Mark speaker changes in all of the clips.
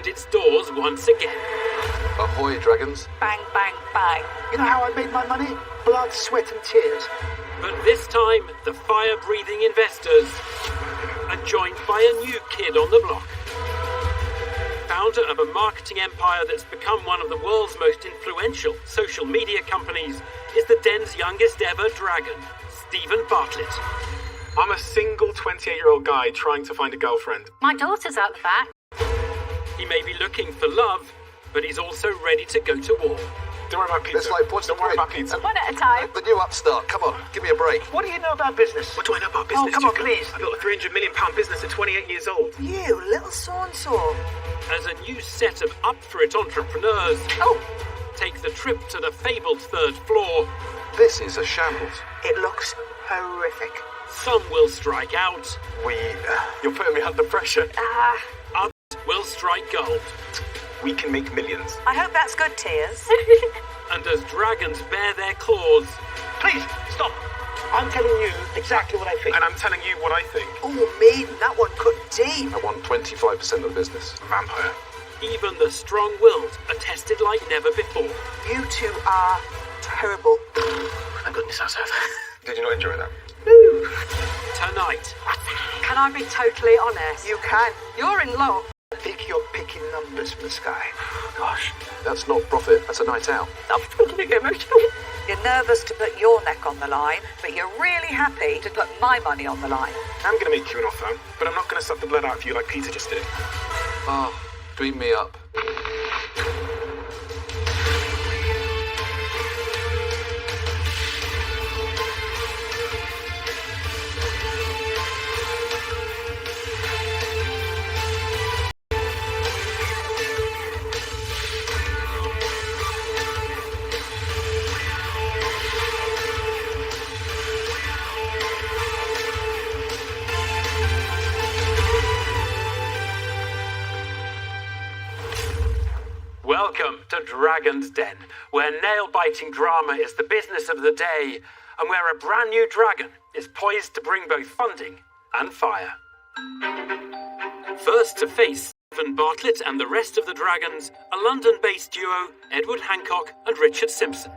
Speaker 1: opened its doors once again.
Speaker 2: Ahoy, dragons.
Speaker 3: Bang, bang, bang.
Speaker 4: You know how I made my money? Blood, sweat and tears.
Speaker 1: But this time, the fire-breathing investors are joined by a new kid on the block. Founder of a marketing empire that's become one of the world's most influential social media companies is the Den's youngest ever dragon, Stephen Bartlett.
Speaker 5: I'm a single 28-year-old guy trying to find a girlfriend.
Speaker 3: My daughter's out the back.
Speaker 1: He may be looking for love, but he's also ready to go to war.
Speaker 5: Don't worry about pizza.
Speaker 2: It's like, what's the
Speaker 5: Don't worry
Speaker 2: point?
Speaker 5: about pizza.
Speaker 3: One at a time.
Speaker 2: The new upstart. Come on, give me a break.
Speaker 4: What do you know about business?
Speaker 5: What do I know about business?
Speaker 4: Oh, come on,
Speaker 5: Duke?
Speaker 4: please.
Speaker 5: I built a £300 million business at 28 years old.
Speaker 4: You, little so-and-so.
Speaker 1: As a new set of up-for-it entrepreneurs take the trip to the fabled third floor,
Speaker 2: This is a shambles.
Speaker 4: It looks horrific.
Speaker 1: some will strike out,
Speaker 5: You're putting me under pressure.
Speaker 1: others will strike gold.
Speaker 5: We can make millions.
Speaker 3: I hope that's good, Tears.
Speaker 1: And as dragons bare their claws,
Speaker 4: Please, stop. I'm telling you exactly what I think.
Speaker 5: And I'm telling you what I think.
Speaker 4: Oh, maiden, that one cut deep.
Speaker 2: I want 25% of the business.
Speaker 5: Vampire.
Speaker 1: even the strong-willed are tested like never before.
Speaker 4: You two are terrible.
Speaker 5: Thank goodness I said. Did you not enjoy that?
Speaker 1: Tonight,
Speaker 3: Can I be totally honest?
Speaker 4: You can.
Speaker 3: You're in luck.
Speaker 4: I think you're picking numbers from the sky.
Speaker 2: Gosh, that's not profit, that's a night out.
Speaker 3: I'm getting emotional. You're nervous to put your neck on the line, but you're really happy to put my money on the line.
Speaker 5: I'm going to make you an offer, but I'm not going to suck the blood out of you like Peter just did.
Speaker 2: Oh, dream me up.
Speaker 1: welcome to Dragon's Den, where nail-biting drama is the business of the day, and where a brand new dragon is poised to bring both funding and fire. First to face Stephen Bartlett and the rest of the dragons, a London-based duo, Edward Hancock and Richard Simpson.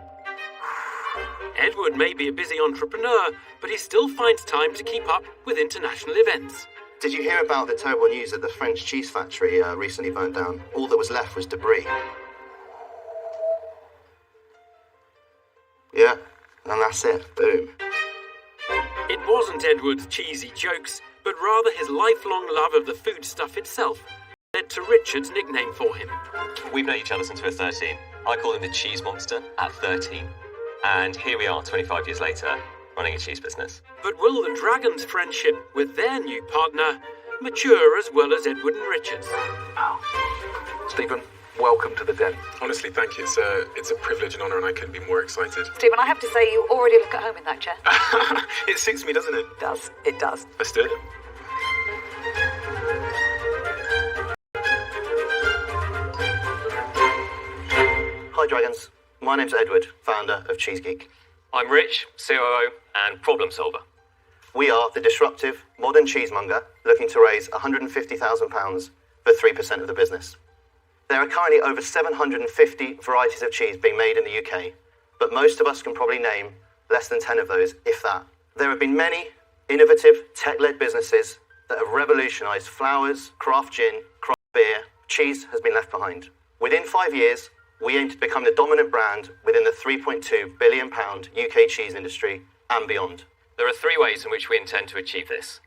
Speaker 1: Edward may be a busy entrepreneur, but he still finds time to keep up with international events.
Speaker 6: Did you hear about the terrible news that the French cheese factory recently burned down? All that was left was debris. Yeah, and that's it. Boom.
Speaker 1: It wasn't Edward's cheesy jokes, but rather his lifelong love of the foodstuff itself that led to Richard's nickname for him.
Speaker 7: We've known each other since we were 13. I call him the cheese monster at 13. And here we are, 25 years later, running a cheese business.
Speaker 1: But will the dragons' friendship with their new partner mature as well as Edward and Richard's?
Speaker 2: Stephen, welcome to the den.
Speaker 5: Honestly, thank you. It's a privilege and honour, and I couldn't be more excited.
Speaker 3: Stephen, I have to say you already look at home in that chair.
Speaker 5: It suits me, doesn't it?
Speaker 3: It does.
Speaker 5: Let's do it.
Speaker 6: Hi, Dragons. My name's Edward, founder of Cheese Geek.
Speaker 7: I'm Rich, COO and problem solver.
Speaker 6: We are the disruptive, modern cheesemonger looking to raise £150,000 for 3% of the business. There are currently over 750 varieties of cheese being made in the UK, but most of us can probably name less than 10 of those, if that. There have been many innovative, tech-led businesses that have revolutionised flowers, craft gin, craft beer. Cheese has been left behind. Within 5 years, we aim to become the dominant brand within the £3.2 billion UK cheese industry and beyond.
Speaker 7: There are 3 ways in which we intend to achieve this.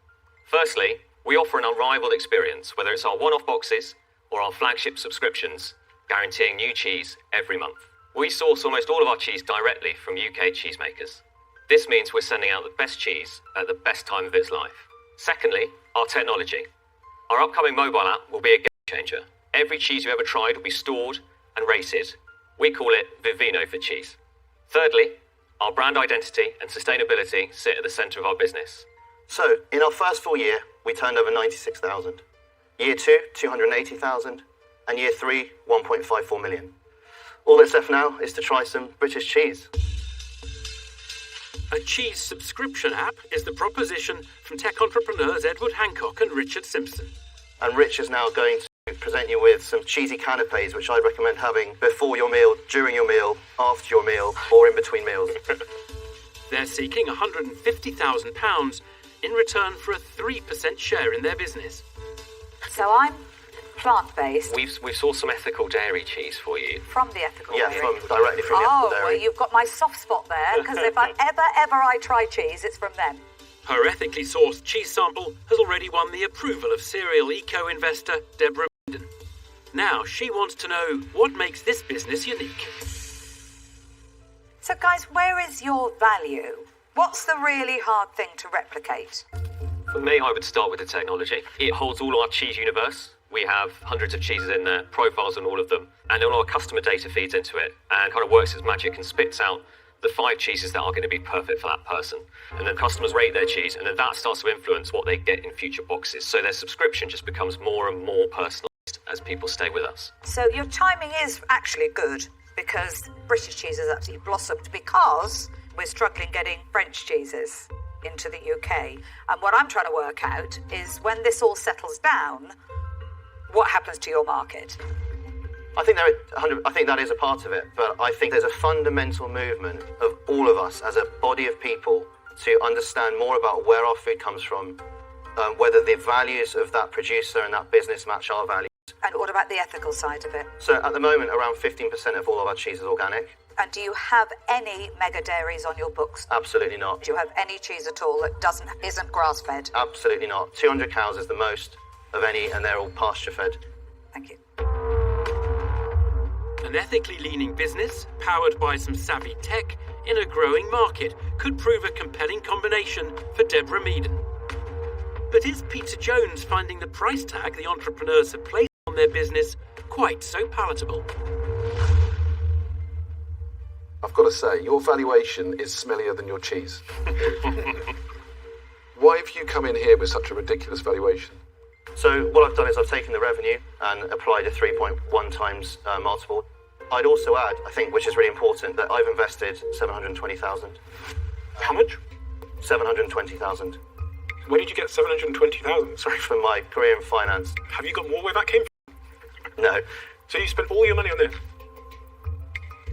Speaker 7: Firstly, we offer an unrivaled experience, whether it's our one-off boxes or our flagship subscriptions, guaranteeing new cheese every month. We source almost all of our cheese directly from UK cheesemakers. This means we're sending out the best cheese at the best time of its life. Secondly, our technology. Our upcoming mobile app will be a game changer. Every cheese you ever tried will be stored and rated. We call it Vivino for cheese. Thirdly, our brand identity and sustainability sit at the centre of our business.
Speaker 6: So, in our first full year, we turned over 96,000. Year 2, 280,000. And year 3, 1.54 million. All that's left now is to try some British cheese.
Speaker 1: A cheese subscription app is the proposition from tech entrepreneurs Edward Hancock and Richard Simpson.
Speaker 6: And Rich is now going to present you with some cheesy canapes, which I'd recommend having before your meal, during your meal, after your meal, or in between meals.
Speaker 1: They're seeking £150,000 in return for a 3% share in their business.
Speaker 3: So I'm plant-based.
Speaker 7: We've sourced some ethical dairy cheese for you.
Speaker 3: From the ethical
Speaker 6: Yeah,
Speaker 3: dairy.
Speaker 6: directly from the
Speaker 3: Oh,
Speaker 6: dairy.
Speaker 3: well, you've got my soft spot there, because if I ever try cheese, it's from them.
Speaker 1: Her ethically sourced cheese sample has already won the approval of serial eco-investor Deborah Meaden. Now she wants to know what makes this business unique.
Speaker 3: So, guys, where is your value? What's the really hard thing to replicate?
Speaker 7: For me, I would start with the technology. It holds all our cheese universe. We have hundreds of cheeses in there, profiles on all of them, and all our customer data feeds into it and kind of works as magic and spits out the 5 cheeses that are going to be perfect for that person. And then customers rate their cheese, and then that starts to influence what they get in future boxes. So their subscription just becomes more and more personalised as people stay with us.
Speaker 3: So your timing is actually good, because British cheese has absolutely blossomed because we're struggling getting French cheeses into the UK. And what I'm trying to work out is when this all settles down, what happens to your market?
Speaker 6: I think that is a part of it, but I think there's a fundamental movement of all of us as a body of people to understand more about where our food comes from, whether the values of that producer and that business match our values.
Speaker 3: And what about the ethical side of it?
Speaker 6: So at the moment, around 15% of all of our cheese is organic.
Speaker 3: And do you have any mega dairies on your books?
Speaker 6: Absolutely not.
Speaker 3: Do you have any cheese at all that isn't grass-fed?
Speaker 6: Absolutely not. 200 cows is the most of any, and they're all pasture-fed.
Speaker 3: Thank you.
Speaker 1: An ethically leaning business, powered by some savvy tech, in a growing market, could prove a compelling combination for Deborah Meaden. But is Peter Jones finding the price tag the entrepreneurs have placed on their business quite so palatable?
Speaker 8: I've got to say, your valuation is smellier than your cheese. Why have you come in here with such a ridiculous valuation?
Speaker 6: So what I've done is I've taken the revenue and applied a 3.1 times multiple. I'd also add, I think, which is really important, that I've invested 720,000.
Speaker 5: How much?
Speaker 6: 720,000.
Speaker 5: Where did you get 720,000? Sorry.
Speaker 6: From my career in finance.
Speaker 5: Have you got more where that came from?
Speaker 6: No.
Speaker 5: So you spent all your money on this?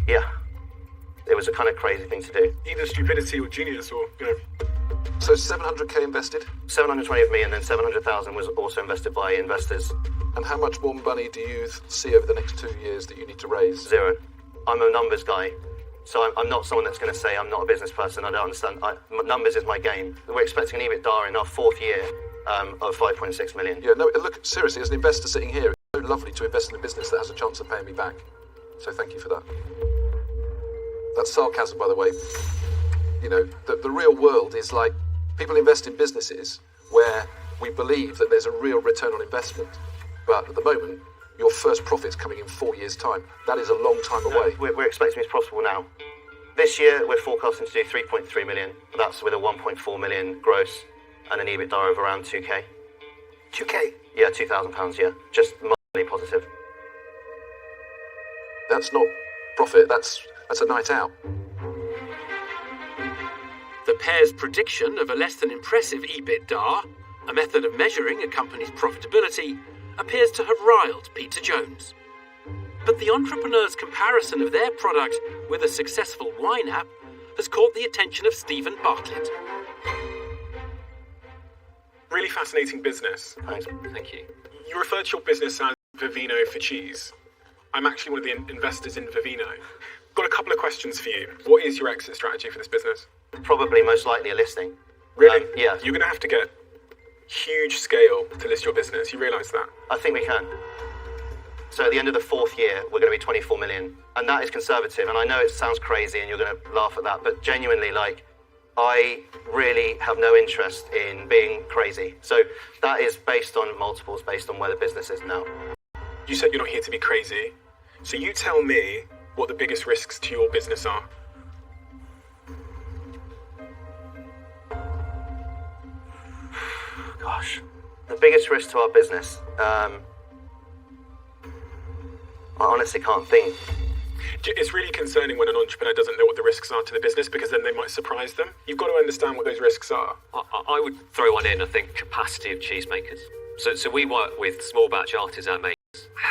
Speaker 6: Yeah. It was a kind of crazy thing to do.
Speaker 5: Either stupidity or genius or,
Speaker 8: So 700k invested?
Speaker 6: 720 of me, and then 700,000 was also invested by investors.
Speaker 8: And how much more money do you see over the next 2 years that you need to raise?
Speaker 6: 0. I'm a numbers guy. So I'm not someone that's going to say I'm not a business person. I don't understand. Numbers is my game. We're expecting an EBITDA in our 4th year of 5.6 million.
Speaker 8: Yeah, no, look, seriously, as an investor sitting here, it's so lovely to invest in a business that has a chance of paying me back. So thank you for that. That's sarcasm, by the way. You know, the real world is like, people invest in businesses where we believe that there's a real return on investment. But at the moment, your first profit's coming in 4 years' time. That is a long time away.
Speaker 6: We're expecting it's profitable now. This year, we're forecasting to do 3.3 million. That's with a 1.4 million gross and an EBITDA of around 2k.
Speaker 8: 2k?
Speaker 6: Yeah, £2,000, yeah. Just mildly positive.
Speaker 8: That's not profit, that's a night out.
Speaker 1: The pair's prediction of a less than impressive EBITDA, a method of measuring a company's profitability, appears to have riled Peter Jones. But the entrepreneur's comparison of their product with a successful wine app has caught the attention of Stephen Bartlett.
Speaker 5: really fascinating business.
Speaker 6: Thanks.
Speaker 7: Thank you.
Speaker 5: You referred to your business as Vivino for cheese. I'm actually one of the investors in Vivino. Got a couple of questions for you. What is your exit strategy for this business?
Speaker 6: Probably most likely a listing.
Speaker 5: Really?
Speaker 6: Yeah.
Speaker 5: You're going to have to get huge scale to list your business. You realise that?
Speaker 6: I think we can. So at the end of the 4th year, we're going to be 24 million. And that is conservative. And I know it sounds crazy and you're going to laugh at that, but genuinely, I really have no interest in being crazy. So that is based on multiples, based on where the business is now.
Speaker 5: You said you're not here to be crazy. So you tell me what the biggest risks to your business are.
Speaker 6: Gosh, the biggest risk to our business. I honestly can't think.
Speaker 5: It's really concerning when an entrepreneur doesn't know what the risks are to the business, because then they might surprise them. You've got to understand what those risks are.
Speaker 7: I would throw one in, I think, capacity of cheesemakers. So we work with small batch artisan makers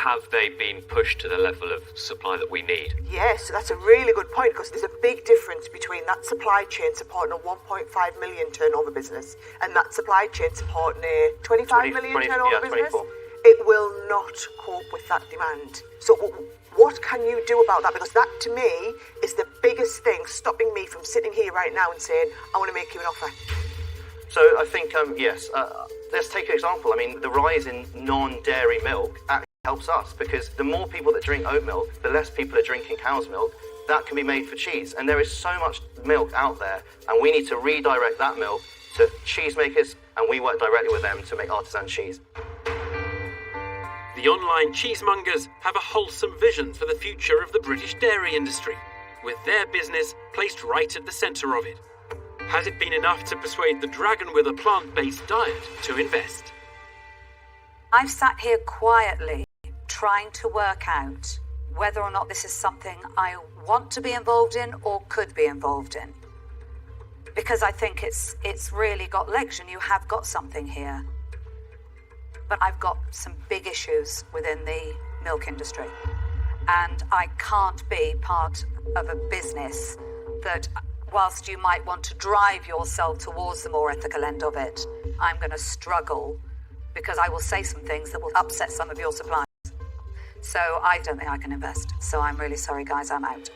Speaker 7: have they been pushed to the level of supply that we need?
Speaker 9: Yes, that's a really good point, because there's a big difference between that supply chain supporting a 1.5 million turnover business and that supply chain supporting a 25 million turnover business.
Speaker 6: 24.
Speaker 9: It will not cope with that demand. So what can you do about that? Because that, to me, is the biggest thing stopping me from sitting here right now and saying, I want to make you an offer.
Speaker 6: So I think, yes, let's take an example. I mean, the rise in non-dairy milk actually helps us, because the more people that drink oat milk, the less people are drinking cow's milk. That can be made for cheese. And there is so much milk out there, and we need to redirect that milk to cheesemakers, and we work directly with them to make artisan cheese.
Speaker 1: The online cheesemongers have a wholesome vision for the future of the British dairy industry, with their business placed right at the centre of it. Has it been enough to persuade the dragon with a plant-based diet to invest?
Speaker 3: I've sat here quietly trying to work out whether or not this is something I want to be involved in or could be involved in. Because I think it's really got legs, and you have got something here. But I've got some big issues within the milk industry. And I can't be part of a business that, whilst you might want to drive yourself towards the more ethical end of it, I'm going to struggle, because I will say some things that will upset some of your suppliers. So I don't think I can invest. So I'm really sorry, guys, I'm out.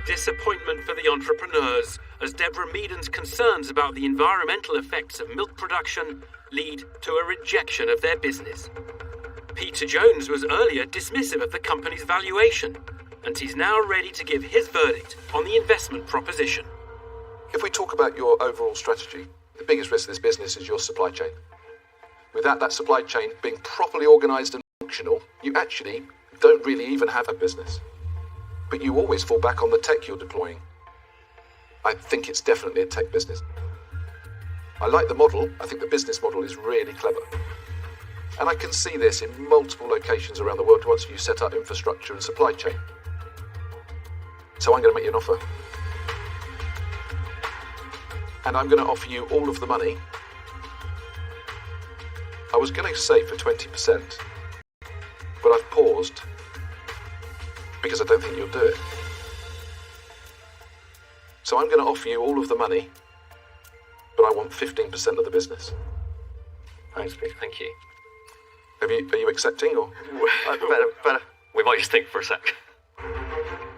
Speaker 1: Disappointment for the entrepreneurs, as Deborah Meaden's concerns about the environmental effects of milk production lead to a rejection of their business. Peter Jones was earlier dismissive of the company's valuation, and he's now ready to give his verdict on the investment proposition.
Speaker 8: If we talk about your overall strategy, the biggest risk of this business is your supply chain. Without that supply chain being properly organised and functional, you actually don't really even have a business. But you always fall back on the tech you're deploying. I think it's definitely a tech business. I like the model. I think the business model is really clever. And I can see this in multiple locations around the world once you set up infrastructure and supply chain. So I'm going to make you an offer. And I'm going to offer you all of the money. I was going to say for 20%, but I've paused because I don't think you'll do it. So I'm going to offer you all of the money, but I want 15% of the business.
Speaker 6: Thanks, Pete.
Speaker 7: Thank you.
Speaker 8: Are you accepting, or?
Speaker 6: Better.
Speaker 7: We might just think for a sec.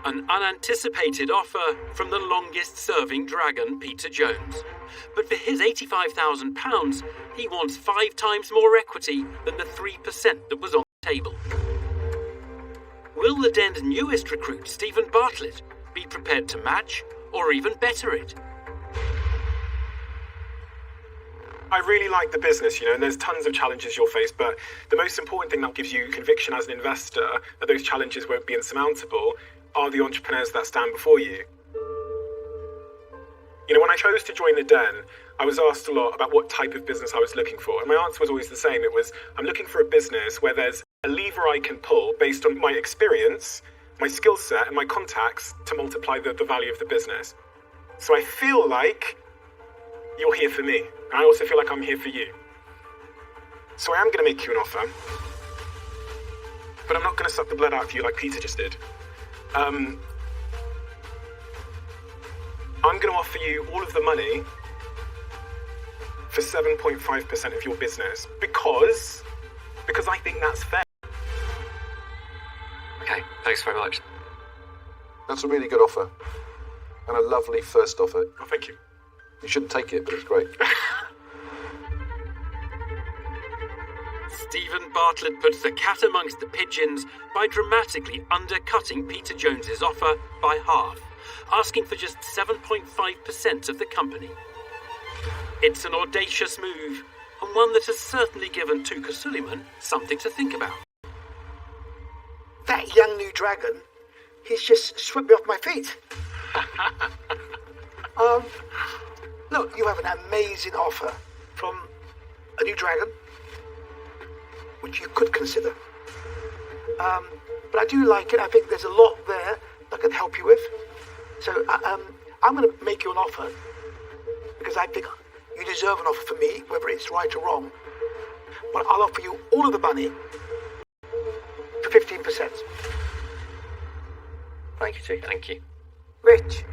Speaker 1: An unanticipated offer from the longest-serving dragon, Peter Jones. But for his £85,000, he wants 5 times more equity than the 3% that was on the table. Will the Den's newest recruit, Stephen Bartlett, be prepared to match or even better it?
Speaker 5: I really like the business, and there's tons of challenges you'll face, but the most important thing that gives you conviction as an investor that those challenges won't be insurmountable are the entrepreneurs that stand before you. When I chose to join the Den, I was asked a lot about what type of business I was looking for, and my answer was always the same. It was, I'm looking for a business where there's a lever I can pull based on my experience, my skill set, and my contacts to multiply the value of the business. So I feel like you're here for me, and I also feel like I'm here for you. So I am going to make you an offer, but I'm not going to suck the blood out of you like Peter just did. I'm going to offer you all of the money for 7.5% of your business because I think that's fair.
Speaker 7: Okay, thanks very much.
Speaker 8: That's a really good offer. And a lovely first offer.
Speaker 5: Oh, thank you.
Speaker 8: You shouldn't take it, but it's great.
Speaker 1: Stephen Bartlett puts the cat amongst the pigeons by dramatically undercutting Peter Jones's offer by half, asking for just 7.5% of the company. It's an audacious move, and one that has certainly given Tuka Suleiman something to think about.
Speaker 4: That young new dragon, he's just swept me off my feet. Look, you have an amazing offer from a new dragon, which you could consider. But I do like it. I think there's a lot there that I can help you with. So I'm going to make you an offer because I think you deserve an offer from me, whether it's right or wrong. But I'll offer you all of the money 15%.
Speaker 6: Thank you, Chica.
Speaker 7: Thank you.
Speaker 9: Rich,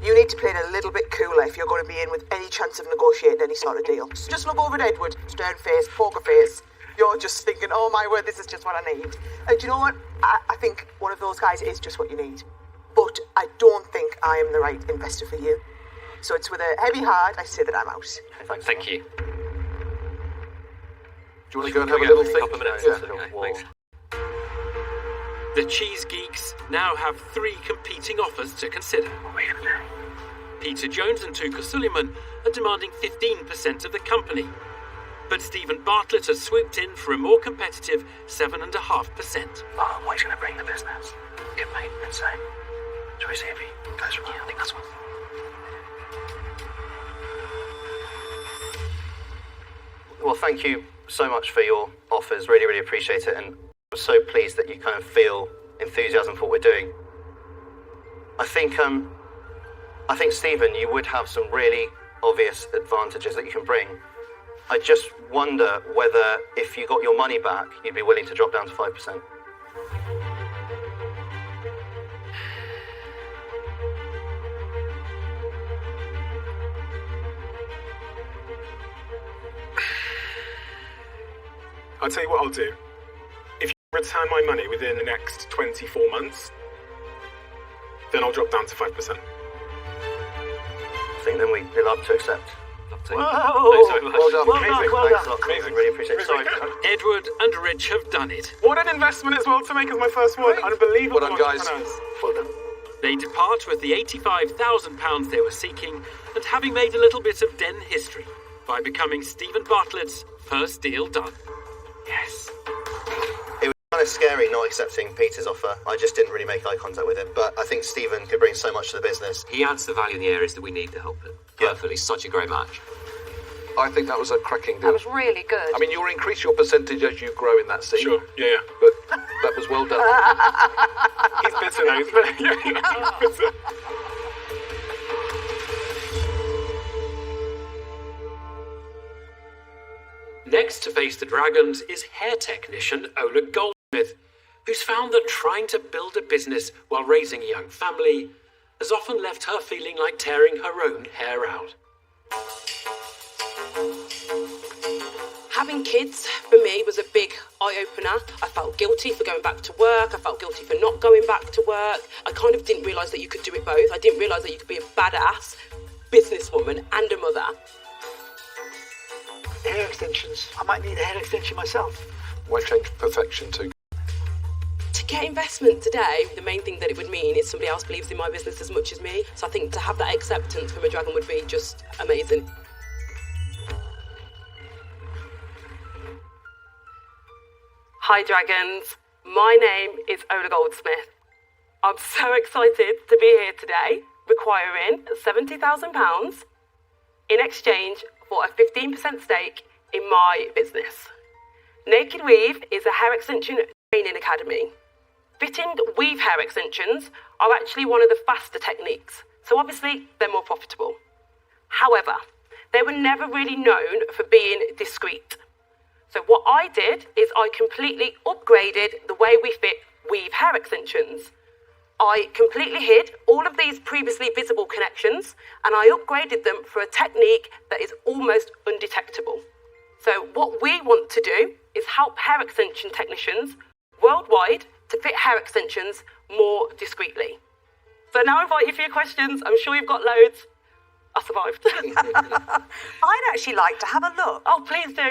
Speaker 9: you need to play it a little bit cooler if you're going to be in with any chance of negotiating any sort of deal. Just look over at Edward, stern face, poker face. You're just thinking, oh my word, this is just what I need. And do you know what? I think one of those guys is just what you need. But I don't think I am the right investor for you. So it's with a heavy heart I say that I'm out.
Speaker 6: Okay, thanks.
Speaker 7: Thank you.
Speaker 8: Do you want to go and
Speaker 7: Can
Speaker 8: have
Speaker 7: we
Speaker 8: a little
Speaker 7: go
Speaker 8: think?
Speaker 7: for a couple of minutes?
Speaker 8: Yeah.
Speaker 7: Okay, thanks.
Speaker 1: The cheese geeks now have 3 competing offers to consider. Peter Jones and Tuka Suleiman are demanding 15% of the company, but Stephen Bartlett has swooped in for a more competitive 7.5%.
Speaker 2: Oh, what he's going to bring the business? Good, mate. Insane. Shall we see if he goes for that? I think that's what.
Speaker 6: Well, thank you so much for your offers. Really, really appreciate it. And I'm so pleased that you kind of feel enthusiasm for what we're doing. I think, Stephen, you would have some really obvious advantages that you can bring. I just wonder whether, if you got your money back, you'd be willing to drop down to 5%.
Speaker 5: I'll tell you what I'll do. If you return my money within the next 24 months, then I'll drop down to 5%.
Speaker 6: I think then we'd be love to accept.
Speaker 7: Love to.
Speaker 4: Whoa!
Speaker 7: Thanks so much.
Speaker 8: Well done.
Speaker 4: Well done,
Speaker 6: Thanks
Speaker 4: well
Speaker 6: a
Speaker 4: done.
Speaker 6: lot.
Speaker 5: Amazing.
Speaker 6: Really appreciate it. Sorry.
Speaker 1: Edward and Rich have done it.
Speaker 5: What an investment as well to make as my first one. Unbelievable.
Speaker 8: Well done, guys.
Speaker 5: entrepreneurs.
Speaker 4: Well done.
Speaker 1: They depart with the £85,000 they were seeking and having made a little bit of den history by becoming Stephen Bartlett's first deal done. Yes.
Speaker 6: It was kind of scary not accepting Peter's offer. I just didn't really make eye contact with him. But I think Stephen could bring so much to the business.
Speaker 7: He adds the value in the areas that we need to help it. Perfectly, such a great match.
Speaker 8: I think that was a cracking
Speaker 3: That
Speaker 8: deal.
Speaker 3: was really good.
Speaker 8: I mean, you'll increase your percentage as you grow in that scene.
Speaker 5: Sure, yeah.
Speaker 8: But that was well done.
Speaker 5: He's bitter now. He's bitter.
Speaker 1: Next to face the dragons is hair technician Ola Goldsmith, who's found that trying to build a business while raising a young family has often left her feeling like tearing her own hair out.
Speaker 10: Having kids, for me, was a big eye-opener. I felt guilty for going back to work. I felt guilty for not going back to work. I kind of didn't realise that you could do it both. I didn't realise that you could be a badass businesswoman and a mother.
Speaker 4: Hair extensions. I might need a hair extension myself.
Speaker 8: Why change perfection to?
Speaker 10: To get investment today, the main thing that it would mean is somebody else believes in my business as much as me. So I think to have that acceptance from a dragon would be just amazing. Hi Dragons, my name is Ola Goldsmith. I'm so excited to be here today, requiring £70,000 in exchange for a 15% stake in my business. Naked Weave is a hair extension training academy. Fitting weave hair extensions are actually one of the faster techniques, so obviously they're more profitable. However, they were never really known for being discreet. So what I did is I completely upgraded the way we fit weave hair extensions. I completely hid all of these previously visible connections and I upgraded them for a technique that is almost undetectable. So what we want to do is help hair extension technicians worldwide to fit hair extensions more discreetly. So now I invite you for your questions. I'm sure you've got loads. I survived.
Speaker 3: I'd actually like to have a look.
Speaker 10: Oh, please do.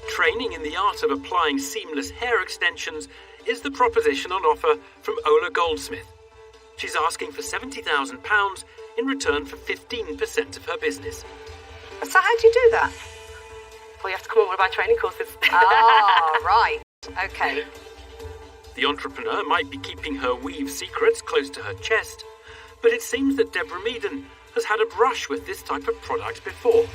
Speaker 1: Training in the art of applying seamless hair extensions is the proposition on offer from Ola Goldsmith. She's asking for £70,000 in return for 15% of her business.
Speaker 3: So how do you do that?
Speaker 10: Well, you have to come on one of our training courses.
Speaker 3: Ah, right. Okay.
Speaker 1: The entrepreneur might be keeping her weave secrets close to her chest, but it seems that Deborah Meaden has had a brush with this type of product before.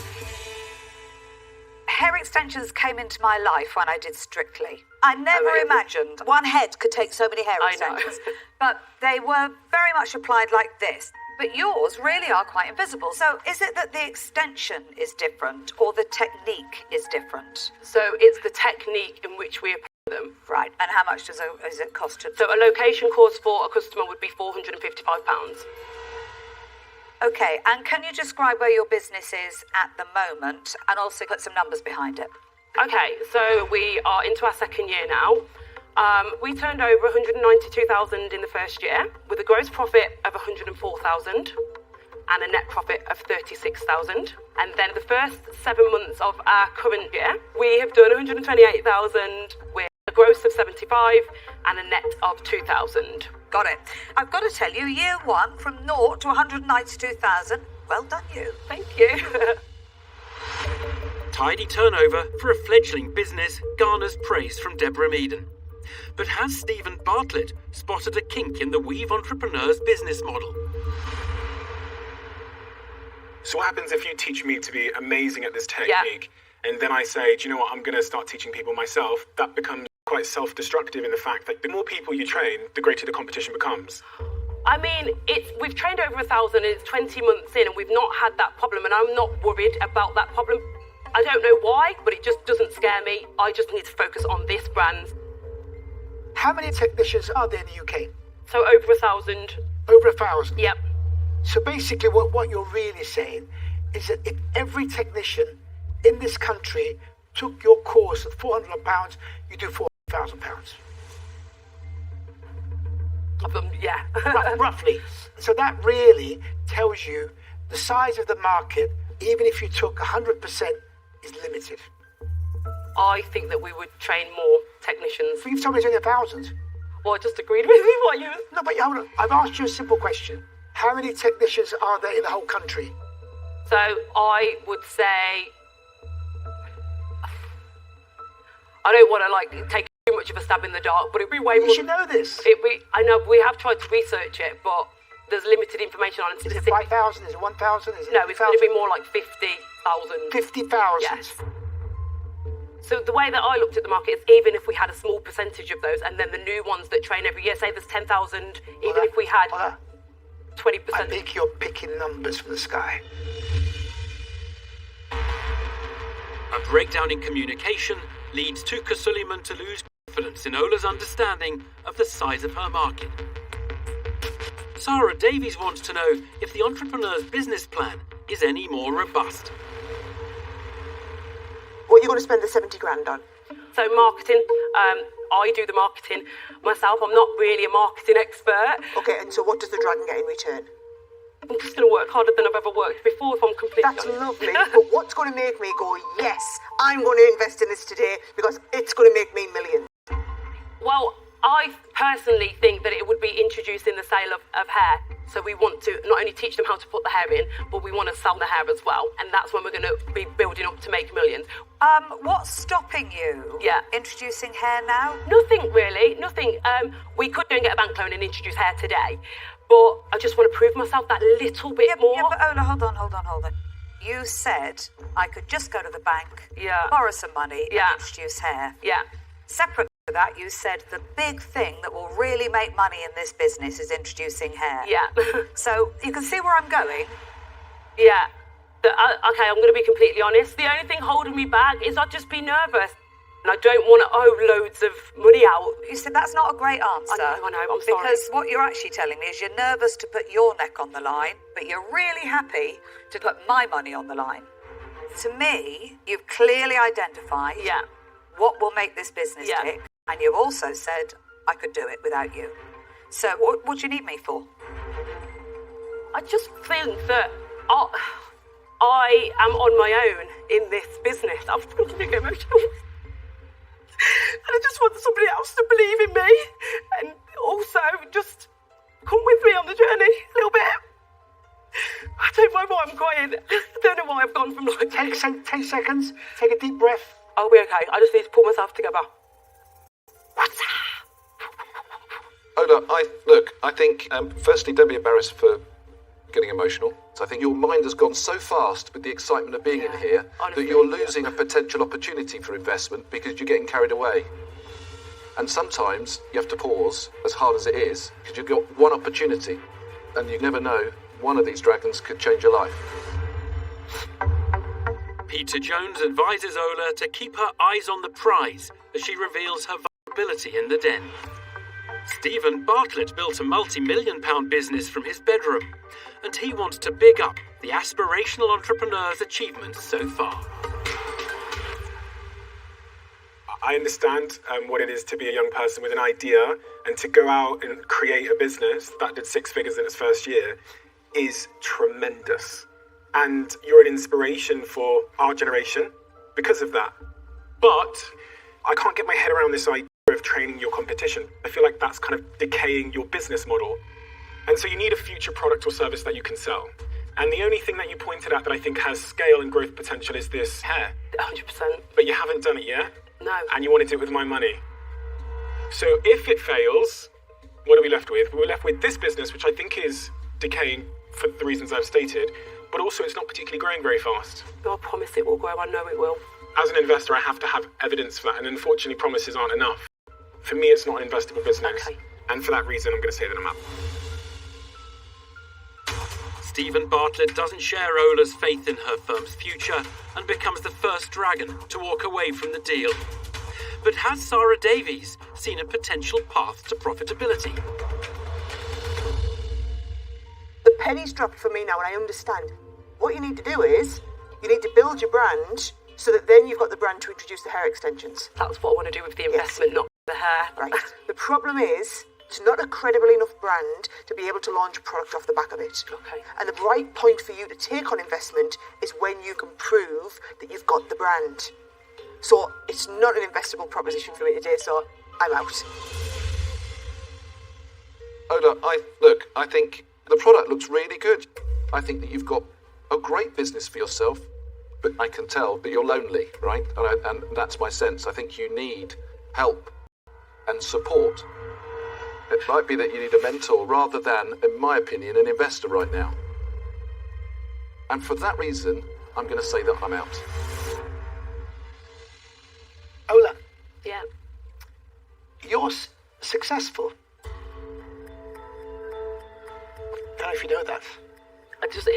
Speaker 3: Hair extensions came into my life when I did Strictly. I never
Speaker 10: really?
Speaker 3: imagined one head could take so many hair
Speaker 10: I know.
Speaker 3: extensions. But they were very much applied like this. But yours really are quite invisible. So is it that the extension is different or the technique is different?
Speaker 10: So it's the technique in which we apply them.
Speaker 3: Right, and how much does it cost?
Speaker 10: So a location course for a customer would be £455.
Speaker 3: Okay, and can you describe where your business is at the moment and also put some numbers behind it?
Speaker 10: Okay, so we are into our second year now. We turned over 192,000 in the first year with a gross profit of 104,000 and a net profit of 36,000. And then the first 7 months of our current year, we have done 128,000 with a gross of 75 and a net of 2,000.
Speaker 3: Got it. I've got to tell you, year one, from 0 to 192,000. Well done, you.
Speaker 10: Thank you.
Speaker 1: Tidy turnover for a fledgling business garners praise from Deborah Meaden. But has Stephen Bartlett spotted a kink in the Weave Entrepreneur's business model?
Speaker 5: So what happens if you teach me to be amazing at this technique, and then I say, do you know what, I'm going to start teaching people myself? That becomes quite self-destructive in the fact that the more people you train, the greater the competition becomes.
Speaker 10: I mean, we've trained over 1,000 and it's 20 months in and we've not had that problem, and I'm not worried about that problem. I don't know why, but it just doesn't scare me. I just need to focus on this brand.
Speaker 4: How many technicians are there in the UK?
Speaker 10: So over 1,000.
Speaker 4: Over 1,000?
Speaker 10: Yep.
Speaker 4: So basically what you're really saying is that if every technician in this country took your course at £400, you do £4,000.
Speaker 10: Yeah.
Speaker 4: Roughly. So that really tells you the size of the market, even if you took 100%, is limited.
Speaker 10: I think that we would train more technicians.
Speaker 4: But you've told me it's only 1,000.
Speaker 10: Well, I just agreed with you what you...
Speaker 4: No, but hold on. I've asked you a simple question. How many technicians are there in the whole country?
Speaker 10: So I would say... I don't want to take too much of a stab in the dark, but it'd be way more...
Speaker 4: You should know this.
Speaker 10: I know, we have tried to research it, but there's limited information on it.
Speaker 4: Is it 5,000? Is it 1,000?
Speaker 10: No, it's going to be more like 50,000.
Speaker 4: 50,000?
Speaker 10: Yes. So the way that I looked at the market is even if we had a small percentage of those and then the new ones that train every year, say there's 10,000, even if we had 20%.
Speaker 4: I think you're picking numbers from the sky.
Speaker 1: A breakdown in communication leads Tuka Suleiman to lose confidence in Ola's understanding of the size of her market. Sarah Davies wants to know if the entrepreneur's business plan is any more robust.
Speaker 9: What are you going to spend the 70 grand on?
Speaker 10: So marketing, I do the marketing myself. I'm not really a marketing expert.
Speaker 9: Okay, and so what does the dragon get in return?
Speaker 10: I'm just going to work harder than I've ever worked before, if I'm completely
Speaker 9: honest. That's lovely,
Speaker 10: but
Speaker 9: what's going to make me go, yes, I'm going to invest in this today because it's going to make me millions?
Speaker 10: Well, I personally think that it would be introducing the sale of hair. So we want to not only teach them how to put the hair in, but we want to sell the hair as well. And that's when we're going to be building up to make millions.
Speaker 3: What's stopping you introducing hair now?
Speaker 10: Nothing really, nothing. We could go and get a bank loan and introduce hair today, but I just want to prove myself that little bit more.
Speaker 3: Yeah, but Ola, hold on. You said I could just go to the bank, borrow some money, and introduce hair.
Speaker 10: Yeah.
Speaker 3: Separate to that, you said the big thing that will really make money in this business is introducing hair.
Speaker 10: Yeah.
Speaker 3: So you can see where I'm going.
Speaker 10: Yeah. Okay, I'm going to be completely honest. The only thing holding me back is I'd just be nervous. And I don't want to owe loads of money out.
Speaker 3: You said that's not a great answer.
Speaker 10: I know, I'm sorry.
Speaker 3: Because what you're actually telling me is you're nervous to put your neck on the line, but you're really happy to put my money on the line. To me, you've clearly identified what will make this business tick, and you've also said I could do it without you. So what do you need me for?
Speaker 10: I just think that I am on my own in this business. I'm going to get emotional. And I just want somebody else to believe in me and also just come with me on the journey a little bit. I don't know why I'm crying. I don't know why I've gone from like...
Speaker 4: 10 seconds. Take a deep breath.
Speaker 10: I'll be okay. I just need to pull myself together. What's
Speaker 8: Ola, I think, firstly, don't be embarrassed for getting emotional. So I think your mind has gone so fast with the excitement of being in here that you're losing a potential opportunity for investment because you're getting carried away. And sometimes you have to pause, as hard as it is, because you've got one opportunity and you never know, one of these dragons could change your life.
Speaker 1: Peter Jones advises Ola to keep her eyes on the prize as she reveals her profitability in the Den. Stephen Bartlett built a multi-million-pound business from his bedroom, and he wants to big up the aspirational entrepreneur's achievements so far.
Speaker 5: I understand what it is to be a young person with an idea, and to go out and create a business that did 6 figures in its first year is tremendous. And you're an inspiration for our generation because of that. But I can't get my head around this idea of training your competition. I feel like that's kind of decaying your business model. And so you need a future product or service that you can sell. And the only thing that you pointed at that I think has scale and growth potential is this hair.
Speaker 10: 100%.
Speaker 5: But you haven't done it yet.
Speaker 10: No.
Speaker 5: And you want to do it with my money. So if it fails, what are we left with? We're left with this business, which I think is decaying for the reasons I've stated, but also it's not particularly growing very fast.
Speaker 10: I promise it will grow. I know it will.
Speaker 5: As an investor, I have to have evidence for that, and unfortunately promises aren't enough. For me, it's not an investable business.
Speaker 10: Okay.
Speaker 5: And for that reason, I'm going to say that I'm out.
Speaker 1: Stephen Bartlett doesn't share Ola's faith in her firm's future and becomes the first dragon to walk away from the deal. But has Sarah Davies seen a potential path to profitability?
Speaker 9: The penny's dropped for me now, and I understand. What you need to do is, you need to build your brand so that then you've got the brand to introduce the hair extensions.
Speaker 10: That's what I want to do with the investment, not the hair.
Speaker 9: Right. The problem is, it's not a credible enough brand to be able to launch a product off the back of it.
Speaker 10: Okay.
Speaker 9: And the right point for you to take on investment is when you can prove that you've got the brand. So it's not an investable proposition for me today, so I'm out.
Speaker 8: Ola, I think the product looks really good. I think that you've got a great business for yourself, but I can tell that you're lonely, right? And that's my sense. I think you need help and support. It might be that you need a mentor rather than, in my opinion, an investor right now. And for that reason, I'm going to say that I'm out.
Speaker 4: Ola,
Speaker 10: Yeah.
Speaker 4: you're successful. Don't know if you know that.
Speaker 10: It's just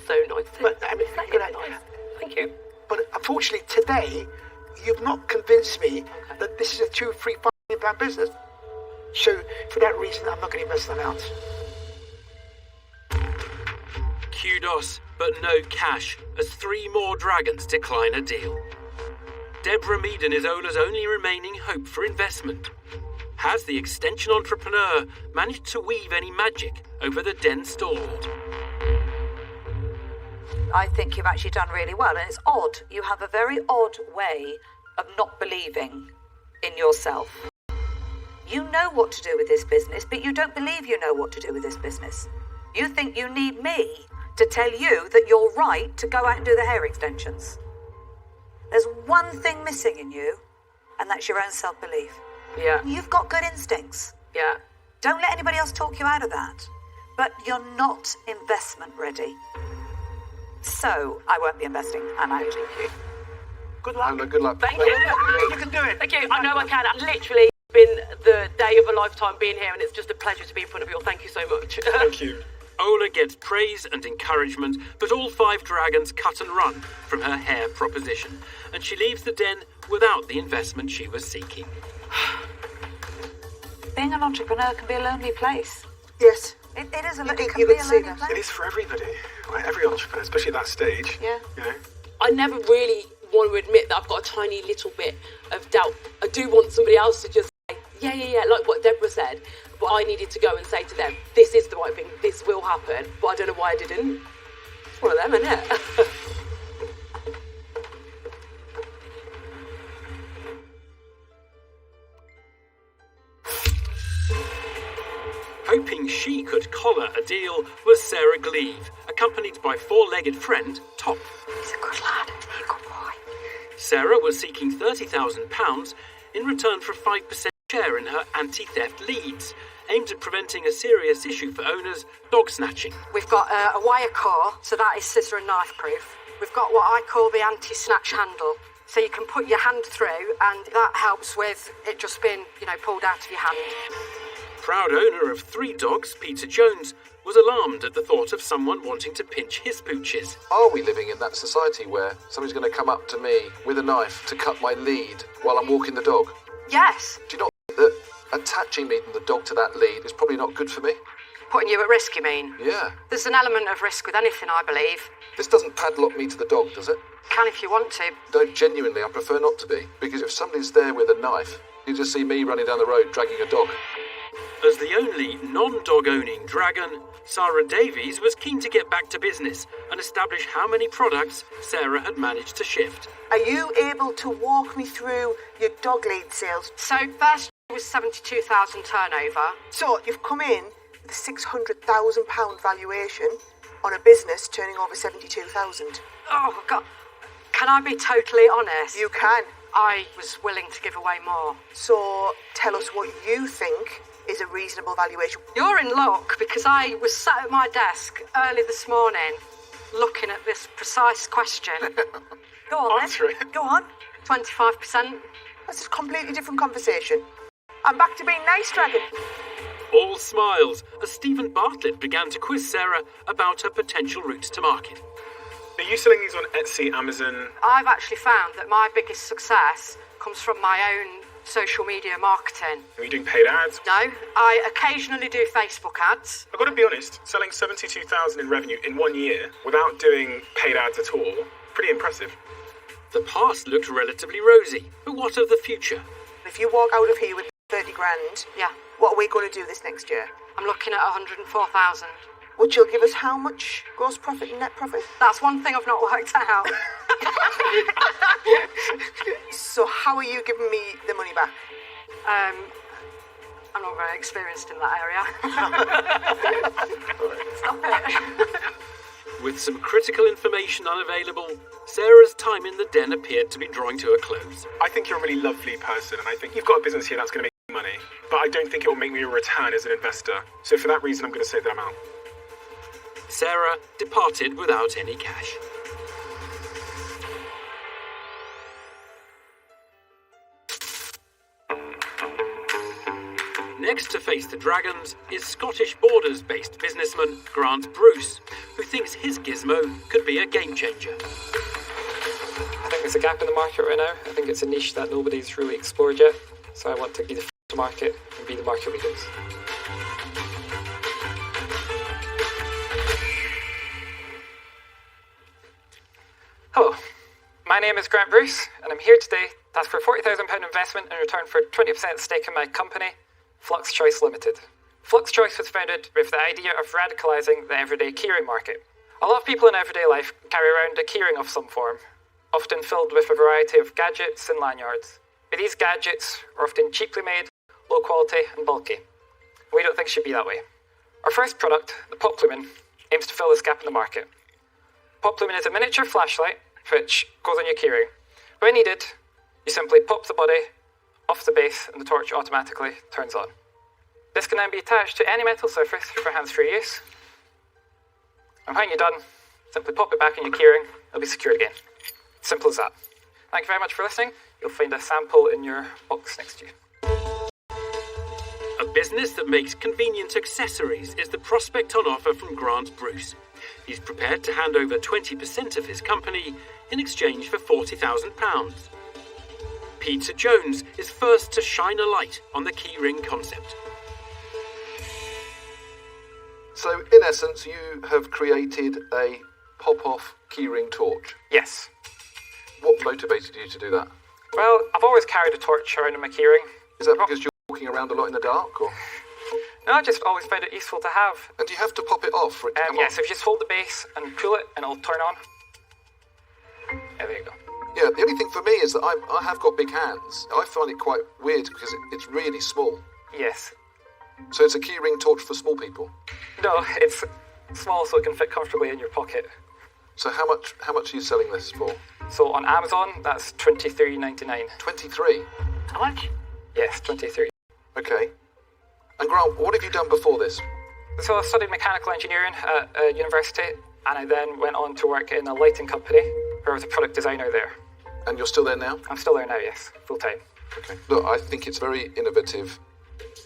Speaker 10: so nice.
Speaker 4: But, I mean,
Speaker 10: It's like,
Speaker 4: good
Speaker 10: it's
Speaker 4: idea.
Speaker 10: nice. Thank you.
Speaker 4: But unfortunately, today, you've not convinced me that this is a 2-3 £5 million business. So, for that reason, I'm not going to invest that out.
Speaker 1: Kudos, but no cash, as 3 more dragons decline a deal. Deborah Meaden is Ola's only remaining hope for investment. Has the extension entrepreneur managed to weave any magic over the Den stalwart?
Speaker 3: I think you've actually done really well, and it's odd. You have a very odd way of not believing in yourself. You know what to do with this business, but you don't believe you know what to do with this business. You think you need me to tell you that you're right to go out and do the hair extensions. There's one thing missing in you, and that's your own self-belief.
Speaker 10: Yeah.
Speaker 3: You've got good instincts.
Speaker 10: Yeah.
Speaker 3: Don't let anybody else talk you out of that. But you're not investment ready. So, I won't be investing. I'm out.
Speaker 4: Good luck.
Speaker 8: Ola, good luck.
Speaker 10: Thank you.
Speaker 4: You can do it.
Speaker 10: Thank you. I know I can. I've literally been the day of a lifetime being here, and it's just a pleasure to be in front of you all. Thank you so much.
Speaker 5: Thank you.
Speaker 1: Ola gets praise and encouragement, but all 5 dragons cut and run from her hair proposition, and she leaves the Den without the investment she was seeking.
Speaker 3: Being an entrepreneur can be a lonely place.
Speaker 9: Yes.
Speaker 3: It is a
Speaker 9: You
Speaker 3: little
Speaker 9: can-
Speaker 3: can
Speaker 9: you
Speaker 3: be
Speaker 9: can
Speaker 3: a
Speaker 9: see
Speaker 3: lonely
Speaker 9: that.
Speaker 3: place.
Speaker 5: It is for everybody. Right? Every entrepreneur, especially at that stage.
Speaker 3: Yeah.
Speaker 5: You know?
Speaker 10: I never really want to admit that I've got a tiny little bit of doubt. I do want somebody else to just say, yeah, like what Deborah said. But I needed to go and say to them, this is the right thing, this will happen. But I don't know why I didn't. It's one of them, isn't it?
Speaker 1: Hoping she could collar a deal was Sarah Gleave, accompanied by 4-legged friend Top.
Speaker 3: He's a good lad. He's a good boy.
Speaker 1: Sarah was seeking £30,000 in return for a 5% share in her anti-theft leads, aimed at preventing a serious issue for owners, dog snatching.
Speaker 11: We've got a wire core, so that is scissor and knife proof. We've got what I call the anti-snatch handle, so you can put your hand through, and that helps with it just being, pulled out of your hand.
Speaker 1: Proud owner of 3 dogs, Peter Jones, was alarmed at the thought of someone wanting to pinch his pooches.
Speaker 8: Are we living in that society where somebody's going to come up to me with a knife to cut my lead while I'm walking the dog?
Speaker 11: Yes.
Speaker 8: Do you not think Attaching me and the dog to that lead is probably not good for me.
Speaker 11: Putting you at risk, you mean?
Speaker 8: Yeah.
Speaker 11: There's an element of risk with anything, I believe.
Speaker 8: This doesn't padlock me to the dog, does it?
Speaker 11: Can if you want to.
Speaker 8: No, genuinely, I prefer not to be. Because if somebody's there with a knife, you just see me running down the road dragging a dog.
Speaker 1: As the only non-dog owning dragon, Sarah Davies was keen to get back to business and establish how many products Sarah had managed to shift.
Speaker 9: Are you able to walk me through your dog lead sales?
Speaker 11: So first was 72,000 turnover.
Speaker 9: So you've come in with a £600,000 valuation on a business turning over 72,000.
Speaker 11: Oh, God. Can I be totally honest?
Speaker 9: You can.
Speaker 11: I was willing to give away more.
Speaker 9: So tell us what you think is a reasonable valuation.
Speaker 11: You're in luck because I was sat at my desk early this morning looking at this precise question.
Speaker 3: Go on,
Speaker 5: Answer
Speaker 3: then.
Speaker 5: it.
Speaker 3: Go on.
Speaker 11: 25%.
Speaker 9: That's a completely different conversation. I'm back to being nice, Dragon.
Speaker 1: All smiles as Stephen Bartlett began to quiz Sarah about her potential routes to market.
Speaker 5: Are you selling these on Etsy, Amazon?
Speaker 11: I've actually found that my biggest success comes from my own social media marketing.
Speaker 5: Are you doing paid ads?
Speaker 11: No, I occasionally do Facebook ads.
Speaker 5: I've got to be honest, selling 72,000 in revenue in 1 year without doing paid ads at all, pretty impressive.
Speaker 1: The past looked relatively rosy, but what of the future?
Speaker 9: If you walk out of here with 30 grand,
Speaker 11: Yeah,
Speaker 9: what are we going to do this next year?
Speaker 11: I'm looking at 104,000.
Speaker 9: Which will give us how much gross profit and net profit?
Speaker 11: That's one thing I've not worked out.
Speaker 9: So how are you giving me the money back?
Speaker 11: I'm not very experienced in that area. Stop it.
Speaker 1: With some critical information unavailable, Sarah's time in the den appeared to be drawing to a close.
Speaker 5: I think you're a really lovely person, and I think you've got a business here that's going to make money. But I don't think it will make me a return as an investor. So for that reason, I'm going to say that I'm out.
Speaker 1: Sarah departed without any cash. Next to face the dragons is Scottish Borders-based businessman Grant Bruce, who thinks his gizmo could be a game changer.
Speaker 12: I think there's a gap in the market right now. I think it's a niche that nobody's really explored yet. So I want to be the first to market and be the market leaders. Hello, my name is Grant Bruce, and I'm here today to ask for a £40,000 investment in return for a 20% stake in my company, Flux Choice Limited. Flux Choice was founded with the idea of radicalising the everyday keyring market. A lot of people in everyday life carry around a keyring of some form, often filled with a variety of gadgets and lanyards. But these gadgets are often cheaply made, low quality and bulky. We don't think it should be that way. Our first product, the Pop Lumen, aims to fill this gap in the market. Pop Lumen is a miniature flashlight which goes on your keyring. When needed, you simply pop the body off the base and the torch automatically turns on. This can then be attached to any metal surface for hands-free use. And when you're done, simply pop it back in your keyring, it'll be secured again. Simple as that. Thank you very much for listening. You'll find a sample in your box next to you.
Speaker 1: A business that makes convenient accessories is the prospect on offer from Grant Bruce. He's prepared to hand over 20% of his company in exchange for £40,000. Peter Jones is first to shine a light on the keyring concept.
Speaker 8: So, in essence, you have created a pop-off keyring torch.
Speaker 12: Yes.
Speaker 8: What motivated you to do that?
Speaker 12: Well, I've always carried a torch around in my keyring.
Speaker 8: Is that because you're walking around a lot in the dark, or?
Speaker 12: No, I just always found it useful to have.
Speaker 8: And do you have to pop it off for it to come
Speaker 12: yes,
Speaker 8: on?
Speaker 12: if you just hold the base and pull it and it'll turn on. Yeah, there you go.
Speaker 8: Yeah, the only thing for me is that I have got big hands. I find it quite weird because it's really small.
Speaker 12: Yes.
Speaker 8: So it's a keyring torch for small people?
Speaker 12: No, it's small so it can fit comfortably in your pocket.
Speaker 8: So how much are you selling this for?
Speaker 12: So on Amazon, that's $23.99.
Speaker 8: 23?
Speaker 12: How much? Yes, 23.
Speaker 8: Okay. And Grant, what have you done before this?
Speaker 12: So I studied mechanical engineering at university, and I then went on to work in a lighting company where I was a product designer there.
Speaker 8: And you're still there now?
Speaker 12: I'm still there now, yes, full time.
Speaker 8: Okay. Look, I think it's very innovative.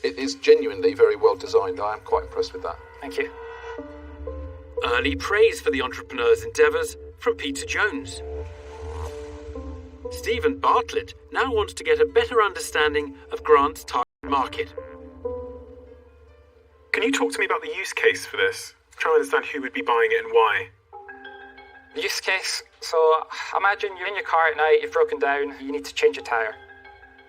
Speaker 8: It is genuinely very well designed. I am quite impressed with that.
Speaker 12: Thank you.
Speaker 1: Early praise for the entrepreneur's endeavours from Peter Jones. Stephen Bartlett now wants to get a better understanding of Grant's target market.
Speaker 5: Can you talk to me about the use case for this? Try to understand who would be buying it and why.
Speaker 12: Use case. So imagine you're in your car at night, you've broken down, you need to change your tyre.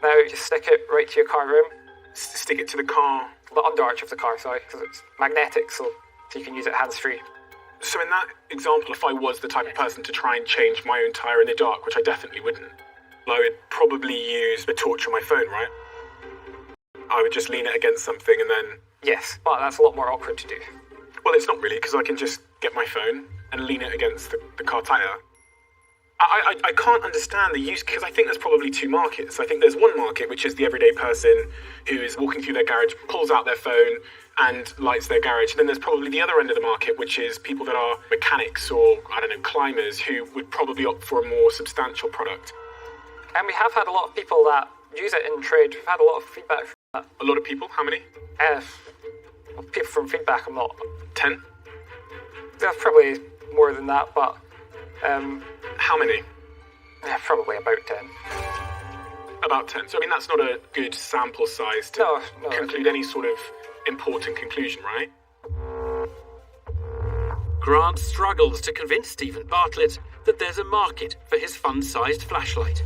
Speaker 12: Now you just stick it right to your car room.
Speaker 5: Stick it to the car?
Speaker 12: The underarch of the car, sorry, because it's magnetic, so you can use it hands-free.
Speaker 5: So in that example, if I was the type of person to try and change my own tyre in the dark, which I definitely wouldn't, I would probably use a torch on my phone, right? I would just lean it against something and then...
Speaker 12: Yes, but that's a lot more awkward to do.
Speaker 5: Well, it's not really, because I can just get my phone and lean it against the car tyre. I can't understand the use, because I think there's probably two markets. I think there's one market, which is the everyday person who is walking through their garage, pulls out their phone and lights their garage. And then there's probably the other end of the market, which is people that are mechanics or, I don't know, climbers who would probably opt for a more substantial product.
Speaker 12: And we have had a lot of people that use it in trade. We've had a lot of feedback from that.
Speaker 5: A lot of people? How many?
Speaker 12: People from feedback, I'm not...
Speaker 5: 10?
Speaker 12: There's probably more than that, but...
Speaker 5: How many?
Speaker 12: Yeah, probably about 10.
Speaker 5: About 10. So, I mean, that's not a good sample size to conclude any sort of important conclusion, right?
Speaker 1: Grant struggles to convince Stephen Bartlett that there's a market for his fun-sized flashlight.